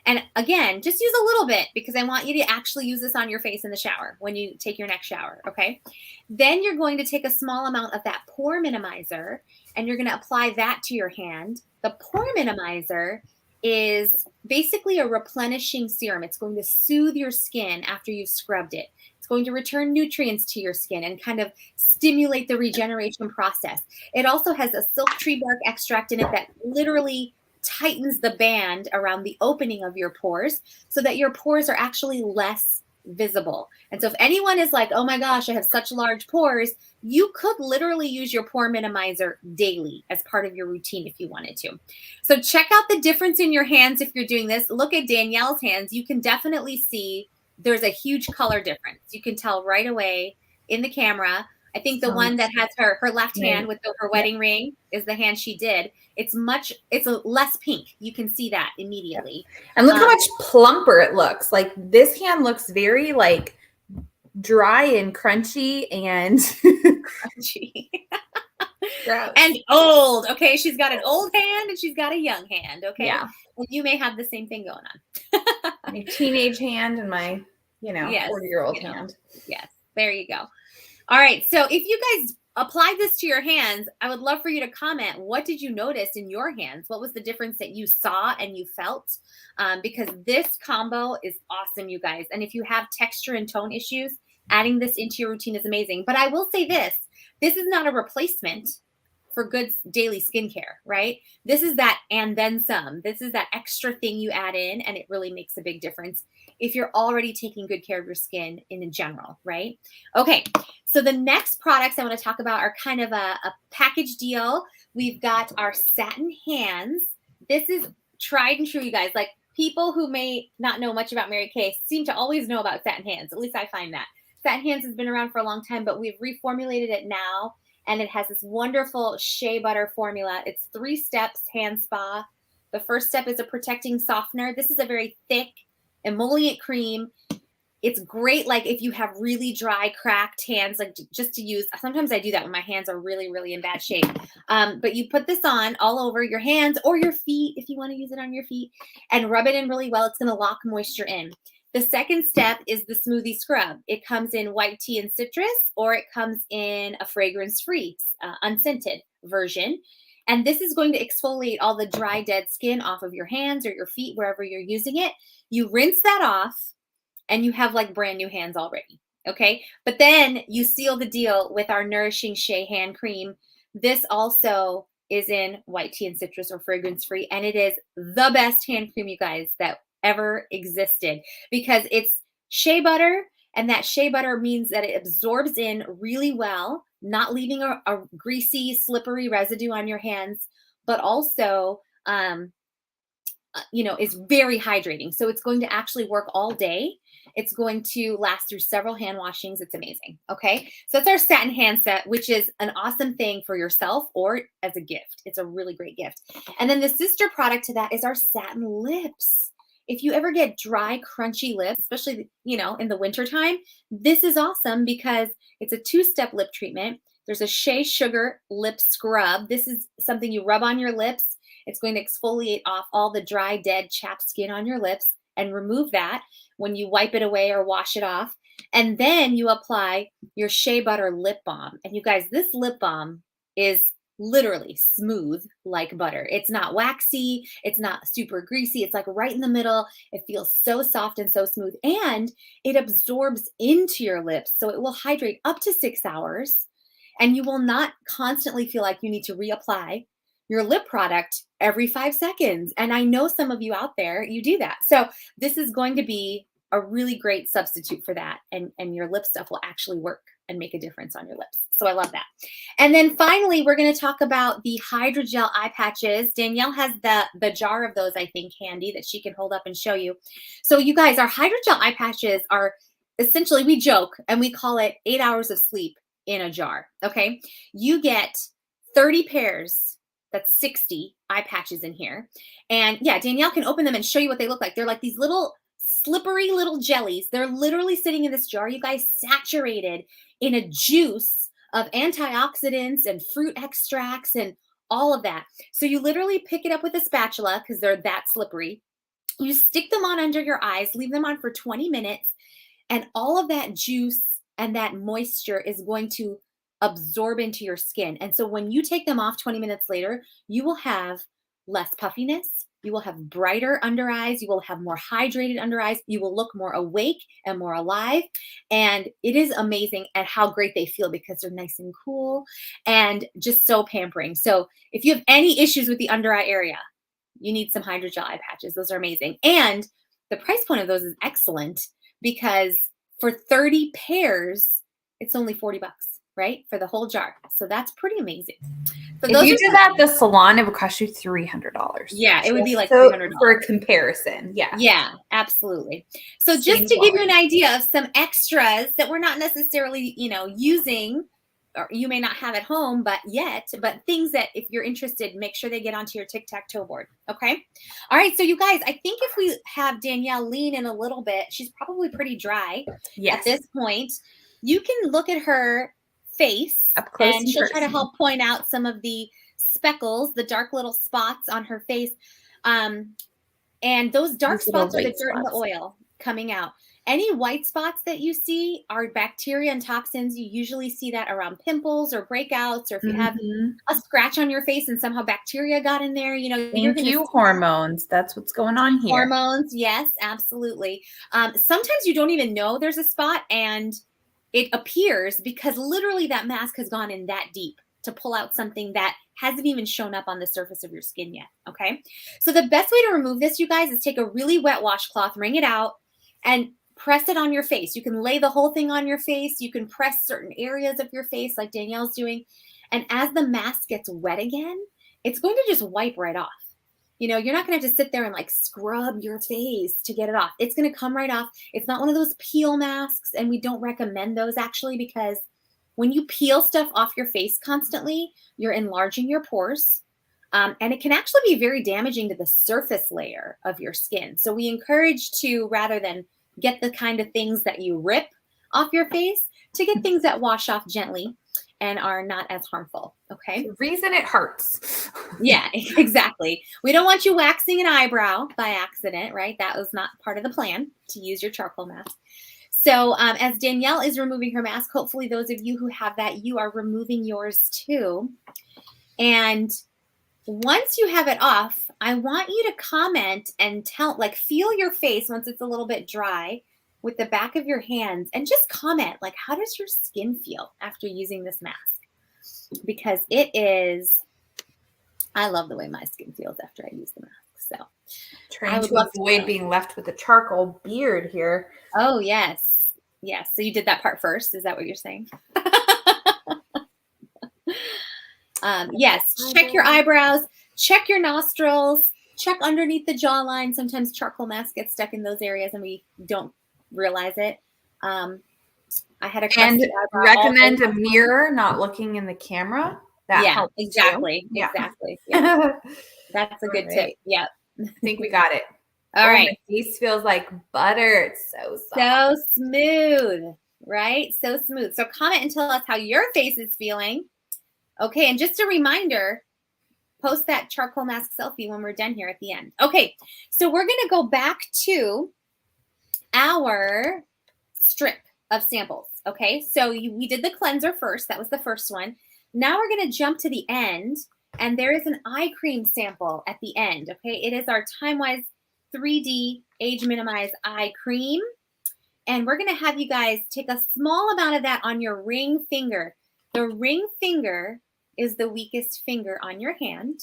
And again, just use a little bit because I want you to actually use this on your face in the shower when you take your next shower, okay? Then you're going to take a small amount of that pore minimizer and you're going to apply that to your hand. The pore minimizer is basically a replenishing serum. It's going to soothe your skin after you've scrubbed it. Going to return nutrients to your skin and kind of stimulate the regeneration process. It also has a silk tree bark extract in it that literally tightens the band around the opening of your pores so that your pores are actually less visible. And so if anyone is like, oh my gosh, I have such large pores, you could literally use your pore minimizer daily as part of your routine if you wanted to. So check out the difference in your hands if you're doing this. Look at Danielle's hands. You can definitely see there's a huge color difference. You can tell right away in the camera I think the one that has her left hand with her wedding ring is the hand she did. It's less pink. You can see that immediately. And look how much plumper it looks. Like this hand looks very like dry and crunchy and crunchy. And old. Okay, she's got an old hand and she's got a young hand. Okay, yeah. Well, you may have the same thing going on. My teenage hand and my 40-year-old hand. Yes, there you go. All right, so if you guys apply this to your hands, I would love for you to comment. What did you notice in your hands? What was the difference that you saw and you felt? Because this combo is awesome, you guys. And if you have texture and tone issues, adding this into your routine is amazing. But I will say this is not a replacement for good daily skincare, right? This is that and then some. This is that extra thing you add in, and it really makes a big difference if you're already taking good care of your skin in general, right? Okay, so the next products I want to talk about are kind of a package deal. We've got our satin hands. This is tried and true, you guys. Like people who may not know much about Mary Kay seem to always know about satin hands. At least I find that. Satin hands has been around for a long time, but we've reformulated it now. And it has this wonderful shea butter formula. It's 3 steps, hand spa. The first step is a protecting softener. This is a very thick emollient cream. It's great, like if you have really dry, cracked hands, like just to use. Sometimes I do that when my hands are really, really in bad shape. But you put this on all over your hands or your feet if you want to use it on your feet and rub it in really well. It's going to lock moisture in. The second step is the smoothie scrub. It comes in white tea and citrus, or it comes in a fragrance-free, unscented version. And this is going to exfoliate all the dry, dead skin off of your hands or your feet, wherever you're using it. You rinse that off, and you have like brand new hands already, okay? But then you seal the deal with our Nourishing Shea Hand Cream. This also is in white tea and citrus or fragrance-free, and it is the best hand cream, you guys, that ever existed because it's shea butter, and that shea butter means that it absorbs in really well, not leaving a greasy, slippery residue on your hands, but also, is very hydrating. So it's going to actually work all day. It's going to last through several hand washings. It's amazing. Okay. So that's our satin hand set, which is an awesome thing for yourself or as a gift. It's a really great gift. And then the sister product to that is our satin lips. If you ever get dry, crunchy lips, especially, in the wintertime, this is awesome because it's a 2-step lip treatment. There's a shea sugar lip scrub. This is something you rub on your lips. It's going to exfoliate off all the dry, dead, chapped skin on your lips and remove that when you wipe it away or wash it off. And then you apply your shea butter lip balm. And you guys, this lip balm is literally smooth like butter. It's not waxy. It's not super greasy. It's like right in the middle. It feels so soft and so smooth, and it absorbs into your lips. So it will hydrate up to 6 hours, and you will not constantly feel like you need to reapply your lip product every 5 seconds. And I know some of you out there, you do that. So this is going to be a really great substitute for that. And your lip stuff will actually work and make a difference on your lips. So I love that. And then finally, we're going to talk about the hydrogel eye patches. Danielle has the jar of those, I think, handy that she can hold up and show you. So you guys, our hydrogel eye patches are essentially, we joke and we call it 8 hours of sleep in a jar. Okay. You get 30 pairs. That's 60 eye patches in here. And yeah, Danielle can open them and show you what they look like. They're like these little slippery little jellies. They're literally sitting in this jar, you guys, saturated in a juice of antioxidants and fruit extracts and all of that. So you literally pick it up with a spatula because they're that slippery. You stick them on under your eyes, leave them on for 20 minutes, and all of that juice and that moisture is going to absorb into your skin. And so when you take them off 20 minutes later, you will have less puffiness. You will have brighter under eyes. You will have more hydrated under eyes. You will look more awake and more alive. And it is amazing at how great they feel because they're nice and cool and just so pampering. So if you have any issues with the under eye area, you need some hydrogel eye patches. Those are amazing. And the price point of those is excellent because for 30 pairs, it's only $40. Right? For the whole jar. So that's pretty amazing. So if you did that at the salon, it would cost you $300. Yeah, it would be like $300. For a comparison. Yeah. Yeah, absolutely. So just to give you an idea of some extras that we're not necessarily, using or you may not have at home, but things that if you're interested, make sure they get onto your tic-tac-toe board. Okay. All right. So you guys, I think if we have Danielle lean in a little bit, she's probably pretty dry at this point. You can look at her face up close and she'll try to help point out some of the speckles, the dark little spots on her face. And those dark spots are the dirt and the oil coming out. Any white spots that you see are bacteria and toxins. You usually see that around pimples or breakouts, or if you have a scratch on your face and somehow bacteria got in there, you know. Thank you, hormones. That's what's going on here. Hormones, yes, absolutely. Sometimes you don't even know there's a spot and it appears because literally that mask has gone in that deep to pull out something that hasn't even shown up on the surface of your skin yet, okay? So the best way to remove this, you guys, is take a really wet washcloth, wring it out, and press it on your face. You can lay the whole thing on your face. You can press certain areas of your face like Danielle's doing. And as the mask gets wet again, it's going to just wipe right off. You know, you're not going to have to sit there and like scrub your face to get it off. It's going to come right off. It's not one of those peel masks, and we don't recommend those actually, because when you peel stuff off your face constantly, you're enlarging your pores. And it can actually be very damaging to the surface layer of your skin. So we encourage to, rather than get the kind of things that you rip off your face, to get things that wash off gently and are not as harmful. Okay. The reason it hurts. Yeah, exactly. We don't want you waxing an eyebrow by accident, right? That was not part of the plan to use your charcoal mask. So as Danielle is removing her mask, hopefully those of you who have that, you are removing yours too. And once you have it off, I want you to comment and feel your face once it's a little bit dry with the back of your hands, and just comment, like, how does your skin feel after using this mask? Because I love the way my skin feels after I use the mask. So trying to avoid being left with a charcoal beard here. Oh, yes. Yes. So you did that part first. Is that what you're saying? Yes. Check your eyebrows, check your nostrils, check underneath the jawline. Sometimes charcoal mask gets stuck in those areas and we don't realize it. I had a recommend a mirror, not looking in the camera. That helps exactly. Too. Exactly. Yeah. That's a good tip. Yeah. I think we got it. All right. My face feels like butter. It's so soft. So smooth, right? So smooth. So comment and tell us how your face is feeling. Okay. And just a reminder, post that charcoal mask selfie when we're done here at the end. Okay. So we're going to go back to our strip of samples. Okay. So we did the cleanser first. That was the first one. Now we're going to jump to the end, and there is an eye cream sample at the end. Okay. It is our TimeWise 3D Age Minimize Eye Cream. And we're going to have you guys take a small amount of that on your ring finger. The ring finger is the weakest finger on your hand,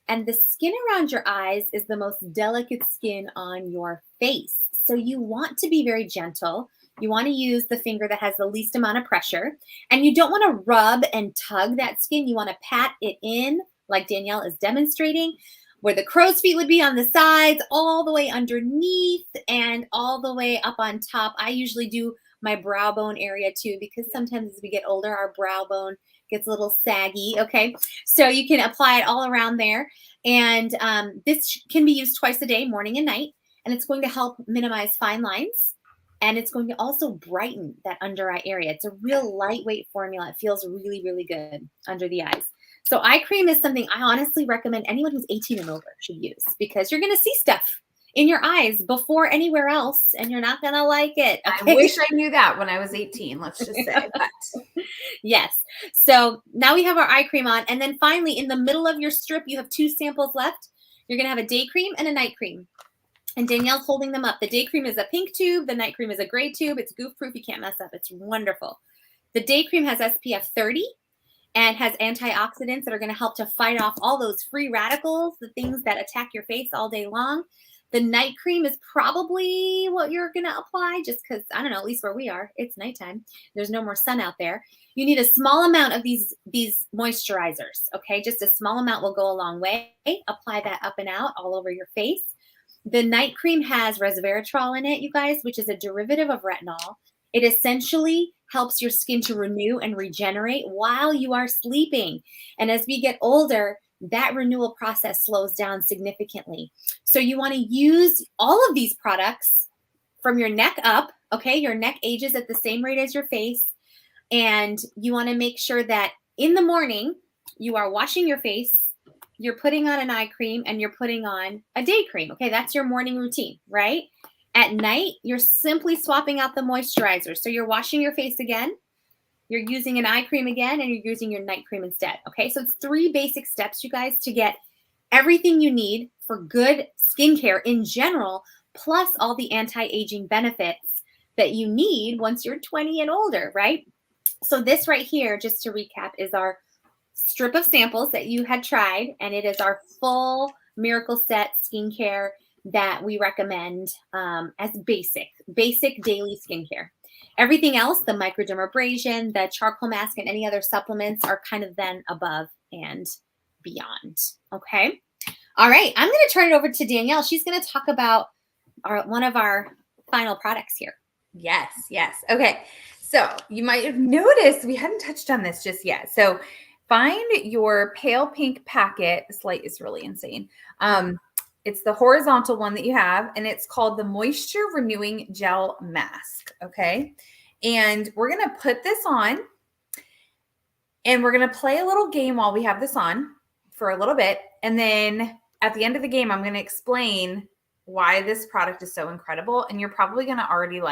and the skin around your eyes is the most delicate skin on your face. So you want to be very gentle. You want to use the finger that has the least amount of pressure, and you don't want to rub and tug that skin. You want to pat it in like Danielle is demonstrating, where the crow's feet would be on the sides, all the way underneath, and all the way up on top. I usually do my brow bone area too, because sometimes as we get older, our brow bone gets a little saggy. Okay. So you can apply it all around there. And this can be used twice a day, morning and night. And it's going to help minimize fine lines. And it's going to also brighten that under eye area. It's a real lightweight formula. It feels really, really good under the eyes. So eye cream is something I honestly recommend anyone who's 18 and over should use, because you're going to see stuff in your eyes before anywhere else, and you're not going to like it. Okay? I wish I knew that when I was 18, let's just say. But. Yes. So now we have our eye cream on. And then finally, in the middle of your strip, you have 2 samples left. You're going to have a day cream and a night cream. And Danielle's holding them up. The day cream is a pink tube. The night cream is a gray tube. It's goof-proof. You can't mess up. It's wonderful. The day cream has SPF 30 and has antioxidants that are going to help to fight off all those free radicals, the things that attack your face all day long. The night cream is probably what you're going to apply, just because, I don't know, at least where we are, it's nighttime. There's no more sun out there. You need a small amount of these moisturizers, okay? Just a small amount will go a long way. Apply that up and out all over your face. The night cream has resveratrol in it, you guys, which is a derivative of retinol. It essentially helps your skin to renew and regenerate while you are sleeping. And as we get older, that renewal process slows down significantly. So you want to use all of these products from your neck up, okay? Your neck ages at the same rate as your face. And you want to make sure that in the morning, you are washing your face, you're putting on an eye cream, and you're putting on a day cream. Okay, that's your morning routine, right? At night, you're simply swapping out the moisturizer. So you're washing your face again, you're using an eye cream again, and you're using your night cream instead. Okay, so it's 3 basic steps, you guys, to get everything you need for good skincare in general, plus all the anti-aging benefits that you need once you're 20 and older, right? So this right here, just to recap, is our strip of samples that you had tried, and it is our full Miracle Set skincare that we recommend as basic daily skincare. Everything else, the microdermabrasion, the charcoal mask, and any other supplements are kind of then above and beyond. Okay. All right. I'm going to turn it over to Danielle. She's going to talk about one of our final products here. Yes. Okay. So you might have noticed we hadn't touched on this just yet. So find your pale pink packet. This light is really insane. It's the horizontal one that you have, and it's called the Moisture Renewing Gel Mask. Okay. And we're going to put this on, and we're going to play a little game while we have this on for a little bit. And then at the end of the game, I'm going to explain why this product is so incredible. And you're probably going to already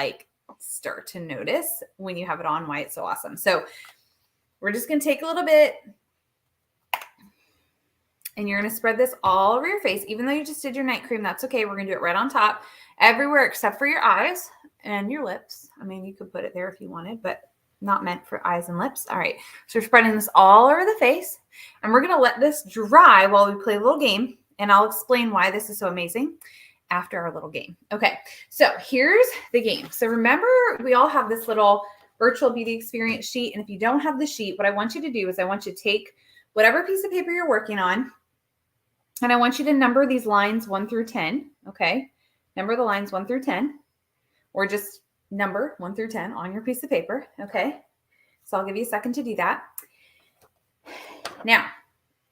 start to notice when you have it on why it's so awesome. So we're just going to take a little bit, and you're going to spread this all over your face. Even though you just did your night cream, that's okay. We're going to do it right on top, everywhere except for your eyes and your lips. I mean, you could put it there if you wanted, but not meant for eyes and lips. All right. So we're spreading this all over the face, and we're going to let this dry while we play a little game, and I'll explain why this is so amazing after our little game. Okay. So here's the game. So remember, we all have this little virtual beauty experience sheet. And if you don't have the sheet, what I want you to do is I want you to take whatever piece of paper you're working on, and I want you to number these lines 1 through 10. Okay. Number the lines 1 through 10, or just number 1 through 10 on your piece of paper. Okay. So I'll give you a second to do that. Now,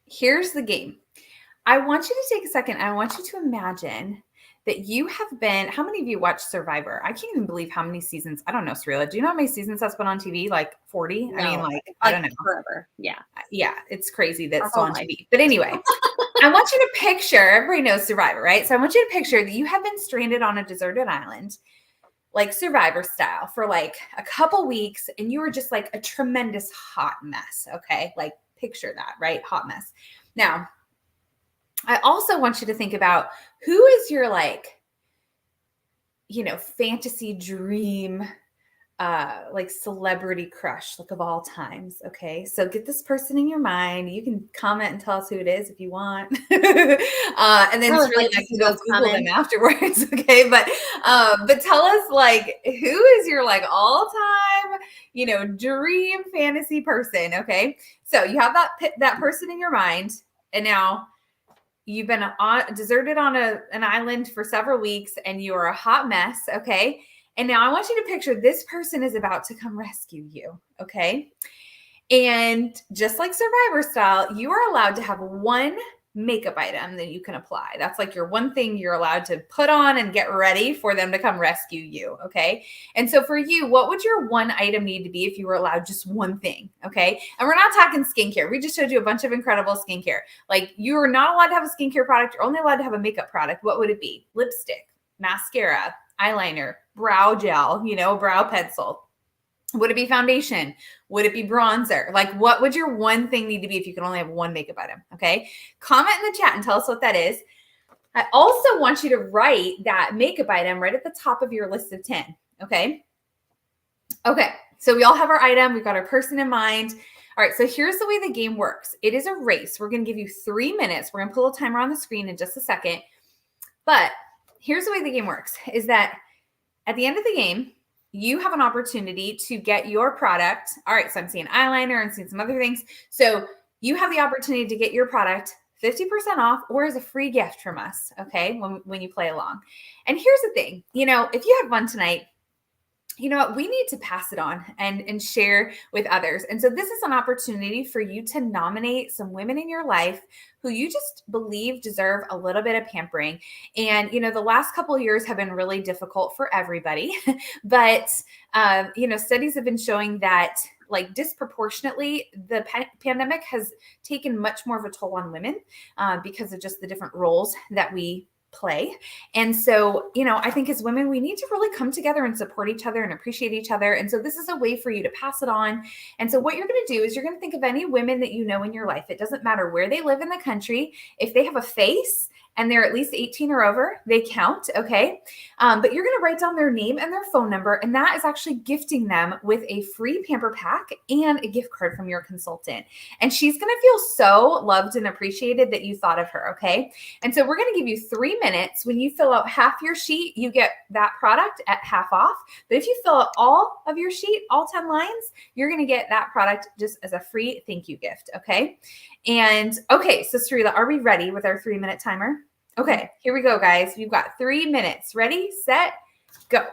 here's the game. I want you to take a second. I want you to imagine that you have been, how many of you watch Survivor? I can't even believe how many seasons. I don't know, Srila. Do you know how many seasons that's been on TV? 40? No, I mean, I don't know. Forever. Yeah. Yeah. It's crazy that it's on TV. But anyway, I want you to picture, everybody knows Survivor, right? So I want you to picture that you have been stranded on a deserted island, like Survivor style, for a couple weeks, and you were just a tremendous hot mess. Okay. Picture that, right? Hot mess. Now, I also want you to think about who is your fantasy dream, celebrity crush, of all times. Okay. So get this person in your mind. You can comment and tell us who it is if you want. And then it's really nice to go Google them afterwards. Okay. But tell us who is your all time, dream fantasy person. Okay. So you have that person in your mind, and now you've been deserted on an island for several weeks, and you are a hot mess. Okay. And now I want you to picture this person is about to come rescue you. Okay. And just like Survivor style, you are allowed to have one makeup item that you can apply. That's your one thing you're allowed to put on and get ready for them to come rescue you. Okay. And so for you, what would your one item need to be if you were allowed just one thing? Okay. And we're not talking skincare. We just showed you a bunch of incredible skincare. You are not allowed to have a skincare product. You're only allowed to have a makeup product. What would it be? Lipstick, mascara, eyeliner, brow gel, brow pencil. Would it be foundation? Would it be bronzer? What would your one thing need to be if you could only have one makeup item? Okay. Comment in the chat and tell us what that is. I also want you to write that makeup item right at the top of your list of 10. Okay. Okay. So we all have our item. We've got our person in mind. All right. So here's the way the game works. It is a race. We're going to give you 3 minutes. We're going to put a timer on the screen in just a second. But here's the way the game works is that at the end of the game, you have an opportunity to get your product. All right. So I'm seeing eyeliner and seeing some other things. So you have the opportunity to get your product 50% off or as a free gift from us. Okay. When you play along. And here's the thing, if you had fun tonight, you know what, we need to pass it on and share with others. And so this is an opportunity for you to nominate some women in your life who you just believe deserve a little bit of pampering. And, you know, the last couple of years have been really difficult for everybody, but, you know, studies have been showing that like disproportionately, the pandemic has taken much more of a toll on women because of just the different roles that we play. And so, you know, I think as women, we need to really come together and support each other and appreciate each other. And so this is a way for you to pass it on. And so what you're going to do is you're going to think of any women that you know in your life. It doesn't matter where they live in the country. If they have a face and they're at least 18 or over, they count, okay? But you're going to write down their name and their phone number, and that is actually gifting them with a free pamper pack and a gift card from your consultant. And she's going to feel so loved and appreciated that you thought of her, okay? And so we're going to give you 3 minutes. When you fill out half your sheet, you get that product at half off. But if you fill out all of your sheet, all 10 lines, you're going to get that product just as a free thank you gift, okay? And okay, so Sarita, are we ready with our 3-minute timer? Okay, here we go, guys. We've got 3 minutes. Ready, set, go.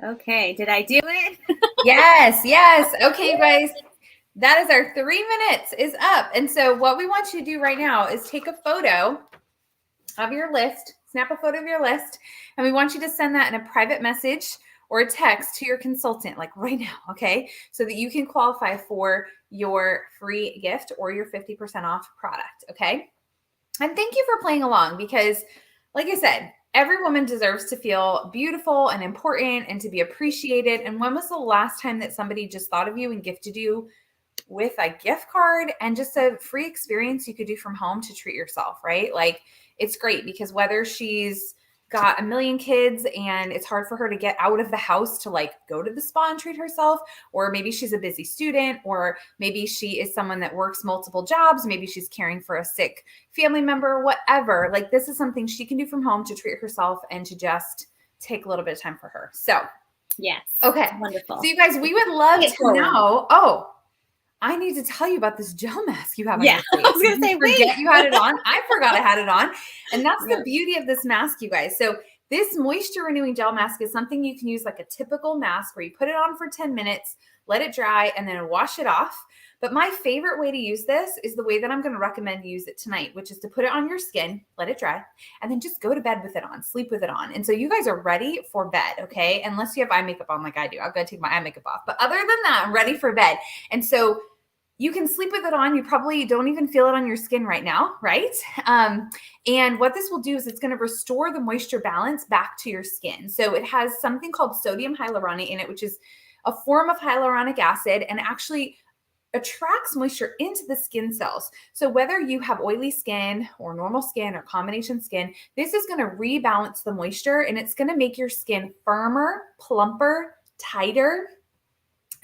Okay, did I do it? Yes, yes. Okay, you guys, that is our 3 minutes is up. And so what we want you to do right now is take a photo of your list, snap a photo of your list, and we want you to send that in a private message or a text to your consultant, like right now, okay? So that you can qualify for your free gift or your 50% off product, okay? And thank you for playing along because, like I said, every woman deserves to feel beautiful and important and to be appreciated. And when was the last time that somebody just thought of you and gifted you with a gift card and just a free experience you could do from home to treat yourself, right? Like, it's great because whether she's got a million kids and it's hard for her to get out of the house to like go to the spa and treat herself, or maybe she's a busy student, or maybe she is someone that works multiple jobs, maybe she's caring for a sick family member, whatever, like this is something she can do from home to treat herself and to just take a little bit of time for her. So yes. Okay. Wonderful. So you guys, we would love to know. Oh, I need to tell you about this gel mask you have on your face. I was going to say, forget you had it on. I forgot I had it on. And that's the beauty of this mask, you guys. So this moisture renewing gel mask is something you can use like a typical mask where you put it on for 10 minutes, let it dry, and then wash it off. But my favorite way to use this is the way that I'm going to recommend you use it tonight, which is to put it on your skin, let it dry, and then just go to bed with it on, sleep with it on. And so you guys are ready for bed, okay? Unless you have eye makeup on like I do. I've got to take my eye makeup off. But other than that, I'm ready for bed. And so you can sleep with it on. You probably don't even feel it on your skin right now, right? And what this will do is it's going to restore the moisture balance back to your skin. So it has something called sodium hyaluronate in it, which is a form of hyaluronic acid and actually attracts moisture into the skin cells. So whether you have oily skin or normal skin or combination skin, this is going to rebalance the moisture and it's going to make your skin firmer, plumper, tighter,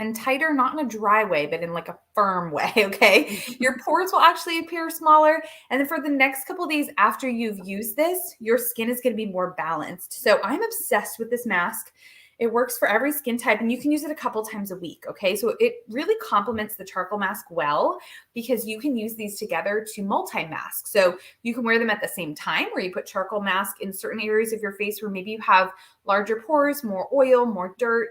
and tighter, not in a dry way, but in like a firm way, okay? Your pores will actually appear smaller. And then for the next couple of days after you've used this, your skin is going to be more balanced. So I'm obsessed with this mask. It works for every skin type and you can use it a couple times a week, okay? So it really complements the charcoal mask well because you can use these together to multi-mask. So you can wear them at the same time where you put charcoal mask in certain areas of your face where maybe you have larger pores, more oil, more dirt,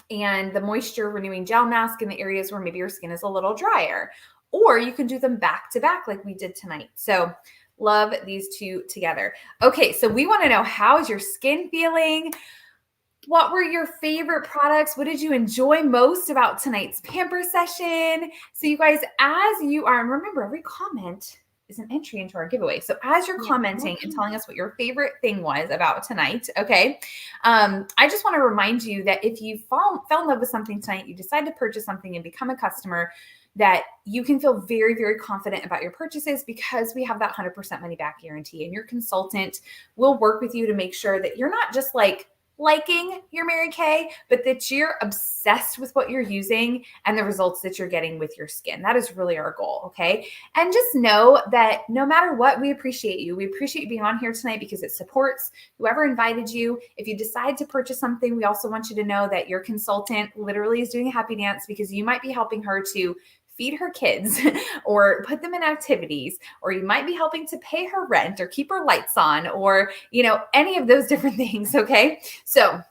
and the moisture renewing gel mask in the areas where maybe your skin is a little drier. Or you can do them back to back like we did tonight. So love these two together. Okay, so we want to know, how is your skin feeling? What were your favorite products? What did you enjoy most about tonight's pamper session? So you guys, as you are, and remember, every comment is an entry into our giveaway. So as you're commenting and telling us what your favorite thing was about tonight, okay, I just want to remind you that if you fell in love with something tonight, you decide to purchase something and become a customer, that you can feel very, very confident about your purchases because we have that 100% money back guarantee, and your consultant will work with you to make sure that you're not just like liking your Mary Kay, but that you're obsessed with what you're using and the results that you're getting with your skin. That is really our goal, okay? And just know that no matter what, we appreciate you. We appreciate you being on here tonight because it supports whoever invited you. If you decide to purchase something, we also want you to know that your consultant literally is doing a happy dance because you might be helping her to feed her kids or put them in activities, or you might be helping to pay her rent or keep her lights on, or, you know, any of those different things. Okay. So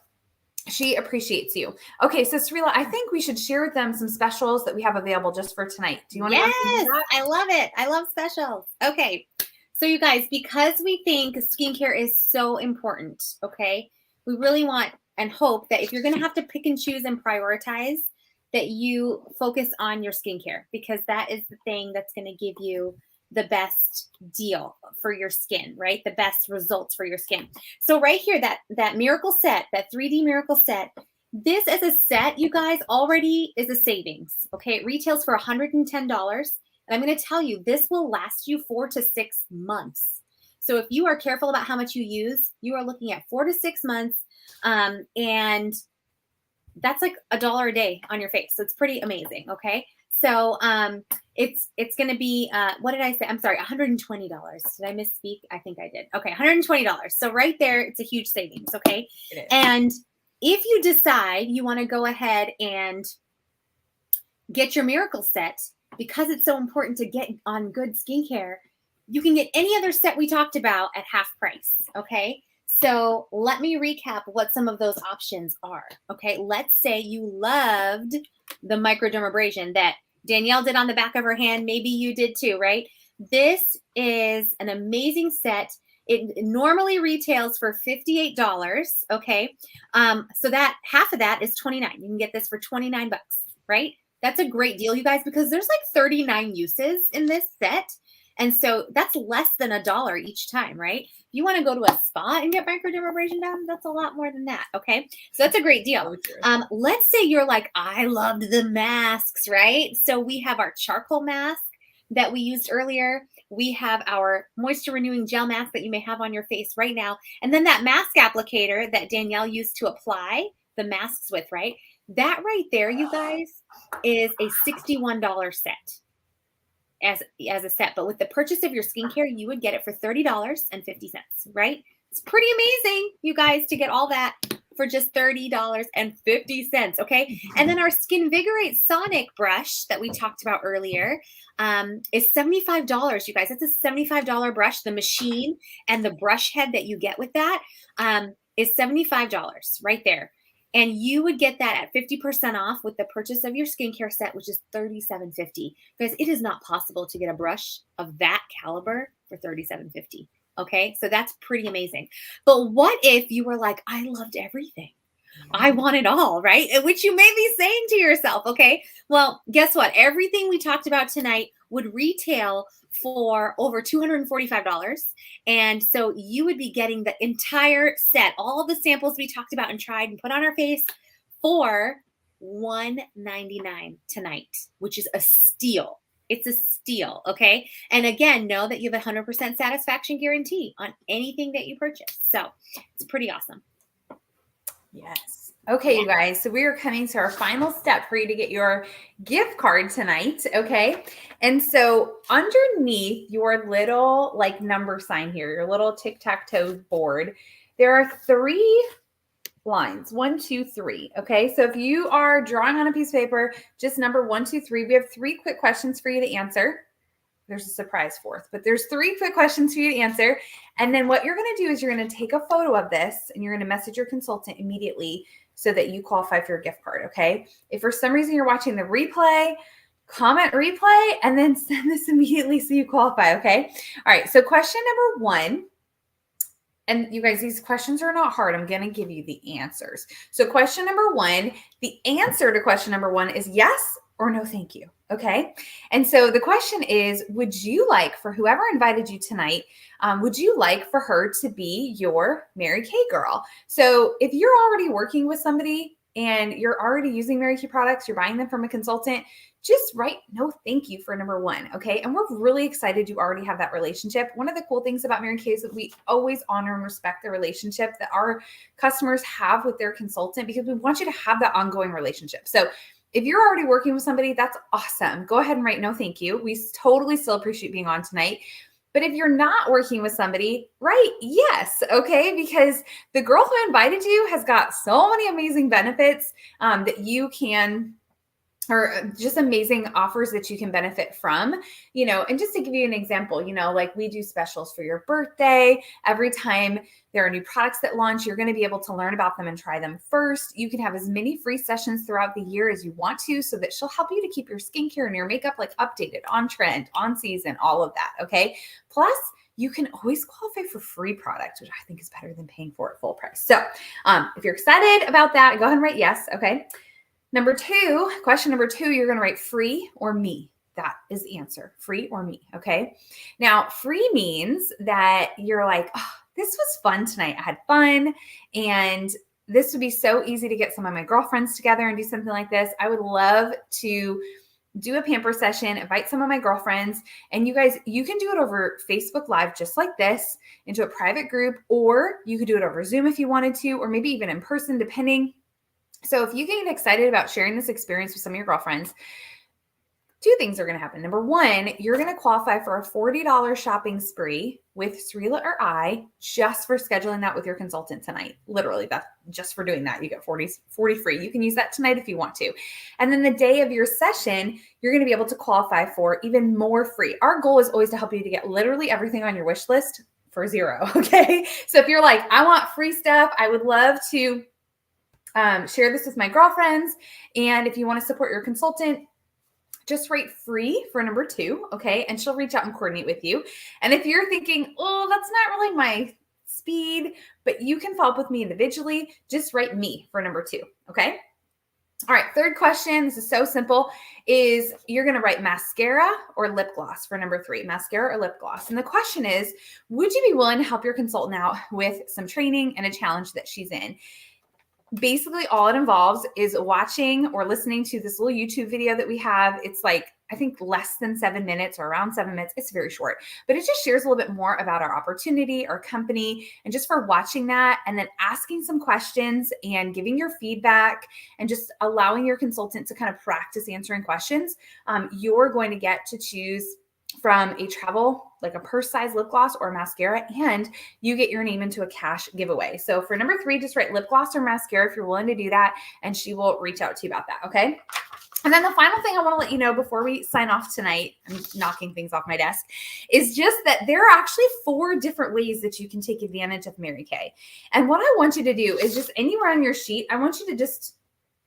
she appreciates you. Okay. So Srila, I think we should share with them some specials that we have available just for tonight. Do you want to? Yes, I love it. I love specials. Okay. So you guys, because we think skincare is so important, okay, we really want and hope that if you're going to have to pick and choose and prioritize, that you focus on your skincare, because that is the thing that's going to give you the best deal for your skin, right? The best results for your skin. So right here, that miracle set, that 3D miracle set, this as a set, you guys, already is a savings. Okay, it retails for $110. And I'm going to tell you, this will last you 4 to 6 months. So if you are careful about how much you use, you are looking at 4 to 6 months. And that's like $1 a day on your face. So it's pretty amazing. Okay. So it's going to be, what did I say? I'm sorry, $120. Did I misspeak? I think I did. Okay. $120. So right there, it's a huge savings. Okay. And if you decide you want to go ahead and get your miracle set, because it's so important to get on good skincare, you can get any other set we talked about at half price. Okay. So let me recap what some of those options are. Okay, let's say you loved the microdermabrasion that Danielle did on the back of her hand. Maybe you did too, right? This is an amazing set. It normally retails for $58. Okay, so that half of that is $29. You can get this for $29, right? That's a great deal, you guys, because there's like 39 uses in this set. And so that's less than $1 each time, right? If you want to go to a spa and get microdermabrasion done, that's a lot more than that. Okay. So that's a great deal. Let's say you're like, I loved the masks, right? So we have our charcoal mask that we used earlier. We have our moisture renewing gel mask that you may have on your face right now. And then that mask applicator that Danielle used to apply the masks with, right? That right there, you guys, is a $61 set as a set. But with the purchase of your skincare, you would get it for $30.50, right? It's pretty amazing, you guys, to get all that for just $30.50. Okay. And then our Skinvigorate Sonic brush that we talked about earlier is $75, you guys. That's a $75 brush. The machine and the brush head that you get with that is $75 right there. And you would get that at 50% off with the purchase of your skincare set, which is $37.50. Because it is not possible to get a brush of that caliber for $37.50. Okay, so that's pretty amazing. But what if you were like, I loved everything. I want it all, right? Which you may be saying to yourself, okay, well, guess what? Everything we talked about tonight would retail for over $245. And so you would be getting the entire set, all the samples we talked about and tried and put on our face for $199 tonight, which is a steal. It's a steal, okay? And again, know that you have a 100% satisfaction guarantee on anything that you purchase. So it's pretty awesome. Yes. Okay, you guys. So we are coming to our final step for you to get your gift card tonight. Okay. And so underneath your little like number sign here, your little tic-tac-toe board, there are 3 lines. 1, 2, 3. Okay. So if you are drawing on a piece of paper, just number 1, 2, 3, we have 3 quick questions for you to answer. There's a surprise 4th, but there's 3 quick questions for you to answer. And then what you're going to do is you're going to take a photo of this and you're going to message your consultant immediately so that you qualify for your gift card. Okay. If for some reason you're watching the replay, comment replay and then send this immediately so you qualify. Okay. All right. So question number 1. And you guys, these questions are not hard. I'm going to give you the answers. So question number 1, the answer to question number 1 is yes or no, thank you. Okay. And so the question is, would you like for whoever invited you tonight, would you like for her to be your Mary Kay girl? So if you're already working with somebody and you're already using Mary Kay products, you're buying them from a consultant, just write no thank you for number 1. Okay. And we're really excited you already have that relationship. One of the cool things about Mary Kay is that we always honor and respect the relationship that our customers have with their consultant because we want you to have that ongoing relationship. So if you're already working with somebody, that's awesome. Go ahead and write no thank you. We totally still appreciate being on tonight. But if you're not working with somebody, write yes, okay? Because the girl who invited you has got so many amazing benefits that you can, or just amazing offers that you can benefit from, you know. And just to give you an example, you know, like we do specials for your birthday. Every time there are new products that launch, you're going to be able to learn about them and try them first. You can have as many free sessions throughout the year as you want to, so that she'll help you to keep your skincare and your makeup like updated, on trend, on season, all of that. Okay. Plus, you can always qualify for free products, which I think is better than paying for it full price. So if you're excited about that, go ahead and write yes. Okay. Number 2, question number 2, you're going to write free or me. That is the answer, free or me. Okay. Now, free means that you're like, oh, this was fun tonight. I had fun. And this would be so easy to get some of my girlfriends together and do something like this. I would love to do a pamper session, invite some of my girlfriends, and you guys, you can do it over Facebook Live just like this into a private group, or you could do it over Zoom if you wanted to, or maybe even in person, depending. So if you get excited about sharing this experience with some of your girlfriends, 2 things are going to happen. Number 1, you're going to qualify for a $40 shopping spree with Srila or I just for scheduling that with your consultant tonight. Literally, that's just for doing that. You get 40 free. You can use that tonight if you want to. And then the day of your session, you're going to be able to qualify for even more free. Our goal is always to help you to get literally everything on your wish list for $0. Okay. So if you're like, I want free stuff, I would love to share this with my girlfriends. And if you want to support your consultant, just write free for number 2. Okay. And she'll reach out and coordinate with you. And if you're thinking, oh, that's not really my speed, but you can follow up with me individually, just write me for number 2. Okay. All right, third question. This is so simple. Is you're going to write mascara or lip gloss for number 3, mascara or lip gloss. And the question is, would you be willing to help your consultant out with some training and a challenge that she's in? Basically, all it involves is watching or listening to this little YouTube video that we have. It's like, I think less than 7 minutes or around 7 minutes. It's very short, but it just shares a little bit more about our opportunity, our company, and just for watching that and then asking some questions and giving your feedback and just allowing your consultant to kind of practice answering questions. You're going to get to choose from a travel, like a purse size lip gloss or mascara, and you get your name into a cash giveaway. So for number 3, just write lip gloss or mascara if you're willing to do that, and she will reach out to you about that. Okay. And then the final thing I want to let you know before we sign off tonight, I'm knocking things off my desk, is just that there are actually 4 different ways that you can take advantage of Mary Kay. And what I want you to do is just anywhere on your sheet, I want you to just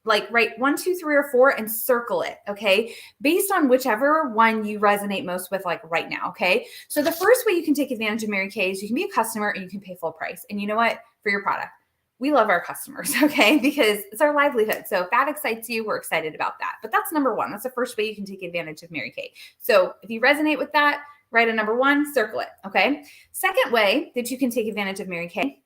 like write 1, 2, 3, or 4 and circle it. Okay. Based on whichever one you resonate most with, like right now. Okay. So the first way you can take advantage of Mary Kay is you can be a customer and you can pay full price. And you know what? For your product, we love our customers. Okay. Because it's our livelihood. So if that excites you, we're excited about that. But that's number 1. That's the first way you can take advantage of Mary Kay. So if you resonate with that, write a number 1, circle it. Okay. Second way that you can take advantage of Mary Kay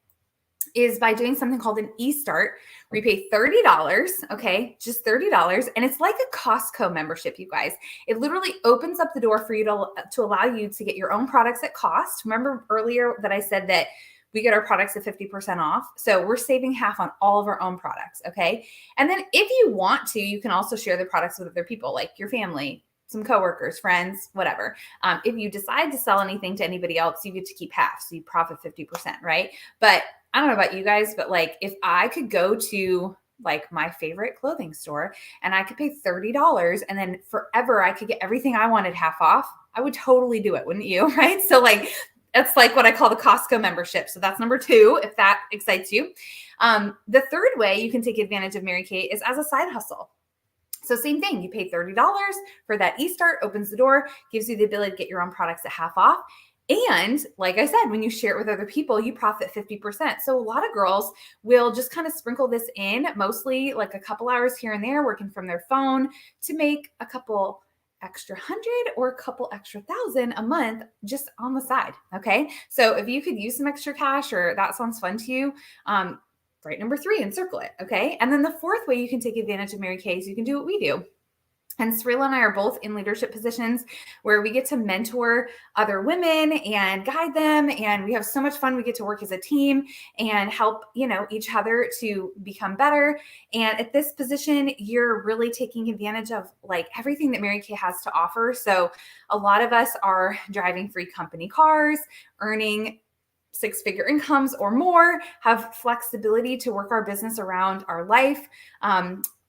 is by doing something called an e-start where you pay $30, okay, just $30. And it's like a Costco membership, you guys. It literally opens up the door for you to allow you to get your own products at cost. Remember earlier that I said that we get our products at 50% off. So we're saving half on all of our own products, okay? And then if you want to, you can also share the products with other people, like your family, some coworkers, friends, whatever. If you decide to sell anything to anybody else, you get to keep half. So you profit 50%, right? But I don't know about you guys, but like if I could go to like my favorite clothing store and I could pay $30 and then forever I could get everything I wanted half off, I would totally do it, wouldn't you? Right? So like, that's like what I call the Costco membership. So that's number 2, if that excites you. The third way you can take advantage of Mary Kay is as a side hustle. So same thing, you pay $30 for that e-start, opens the door, gives you the ability to get your own products at half off. And like I said, when you share it with other people, you profit 50%. So a lot of girls will just kind of sprinkle this in, mostly like a couple hours here and there, working from their phone to make a couple extra 100 or a couple extra 1,000 a month just on the side. Okay. So if you could use some extra cash or that sounds fun to you, write number 3 and circle it. Okay. And then the fourth way you can take advantage of Mary Kay is you can do what we do. And Srila and I are both in leadership positions where we get to mentor other women and guide them. And we have so much fun. We get to work as a team and help, each other to become better. And at this position, you're really taking advantage of like everything that Mary Kay has to offer. So a lot of us are driving free company cars, earning 6-figure incomes or more, have flexibility to work our business around our life.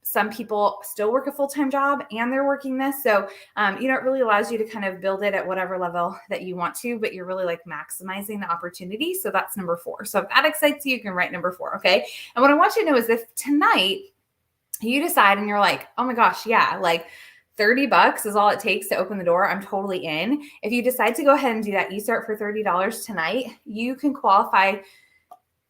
Some people still work a full-time job and they're working this. So, it really allows you to kind of build it at whatever level that you want to, but you're really like maximizing the opportunity. So that's number 4. So if that excites you, you can write number 4. Okay. And what I want you to know is if tonight you decide and you're like, oh my gosh, yeah, like $30 is all it takes to open the door, I'm totally in. If you decide to go ahead and do that e-start for $30 tonight, you can qualify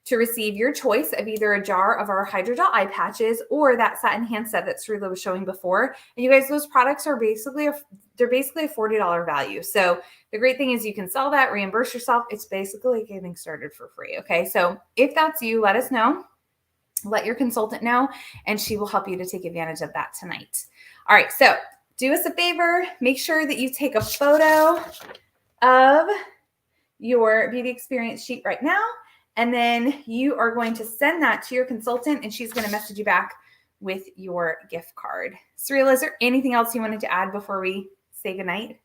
to receive your choice of either a jar of our hydrogel eye patches or that satin hand set that Srila was showing before. And you guys, those products are basically a $40 value. So the great thing is you can sell that, reimburse yourself. It's basically getting started for free. Okay. So if that's you, let us know. Let your consultant know, and she will help you to take advantage of that tonight. All right. So do us a favor. Make sure that you take a photo of your beauty experience sheet right now. And then you are going to send that to your consultant and she's going to message you back with your gift card. Srila, is there anything else you wanted to add before we say goodnight?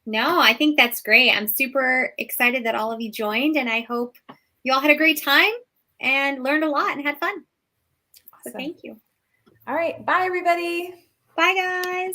No, I think that's great. I'm super excited that all of you joined and I hope you all had a great time and learned a lot and had fun. Awesome. So thank you. All right. Bye, everybody. Bye, guys.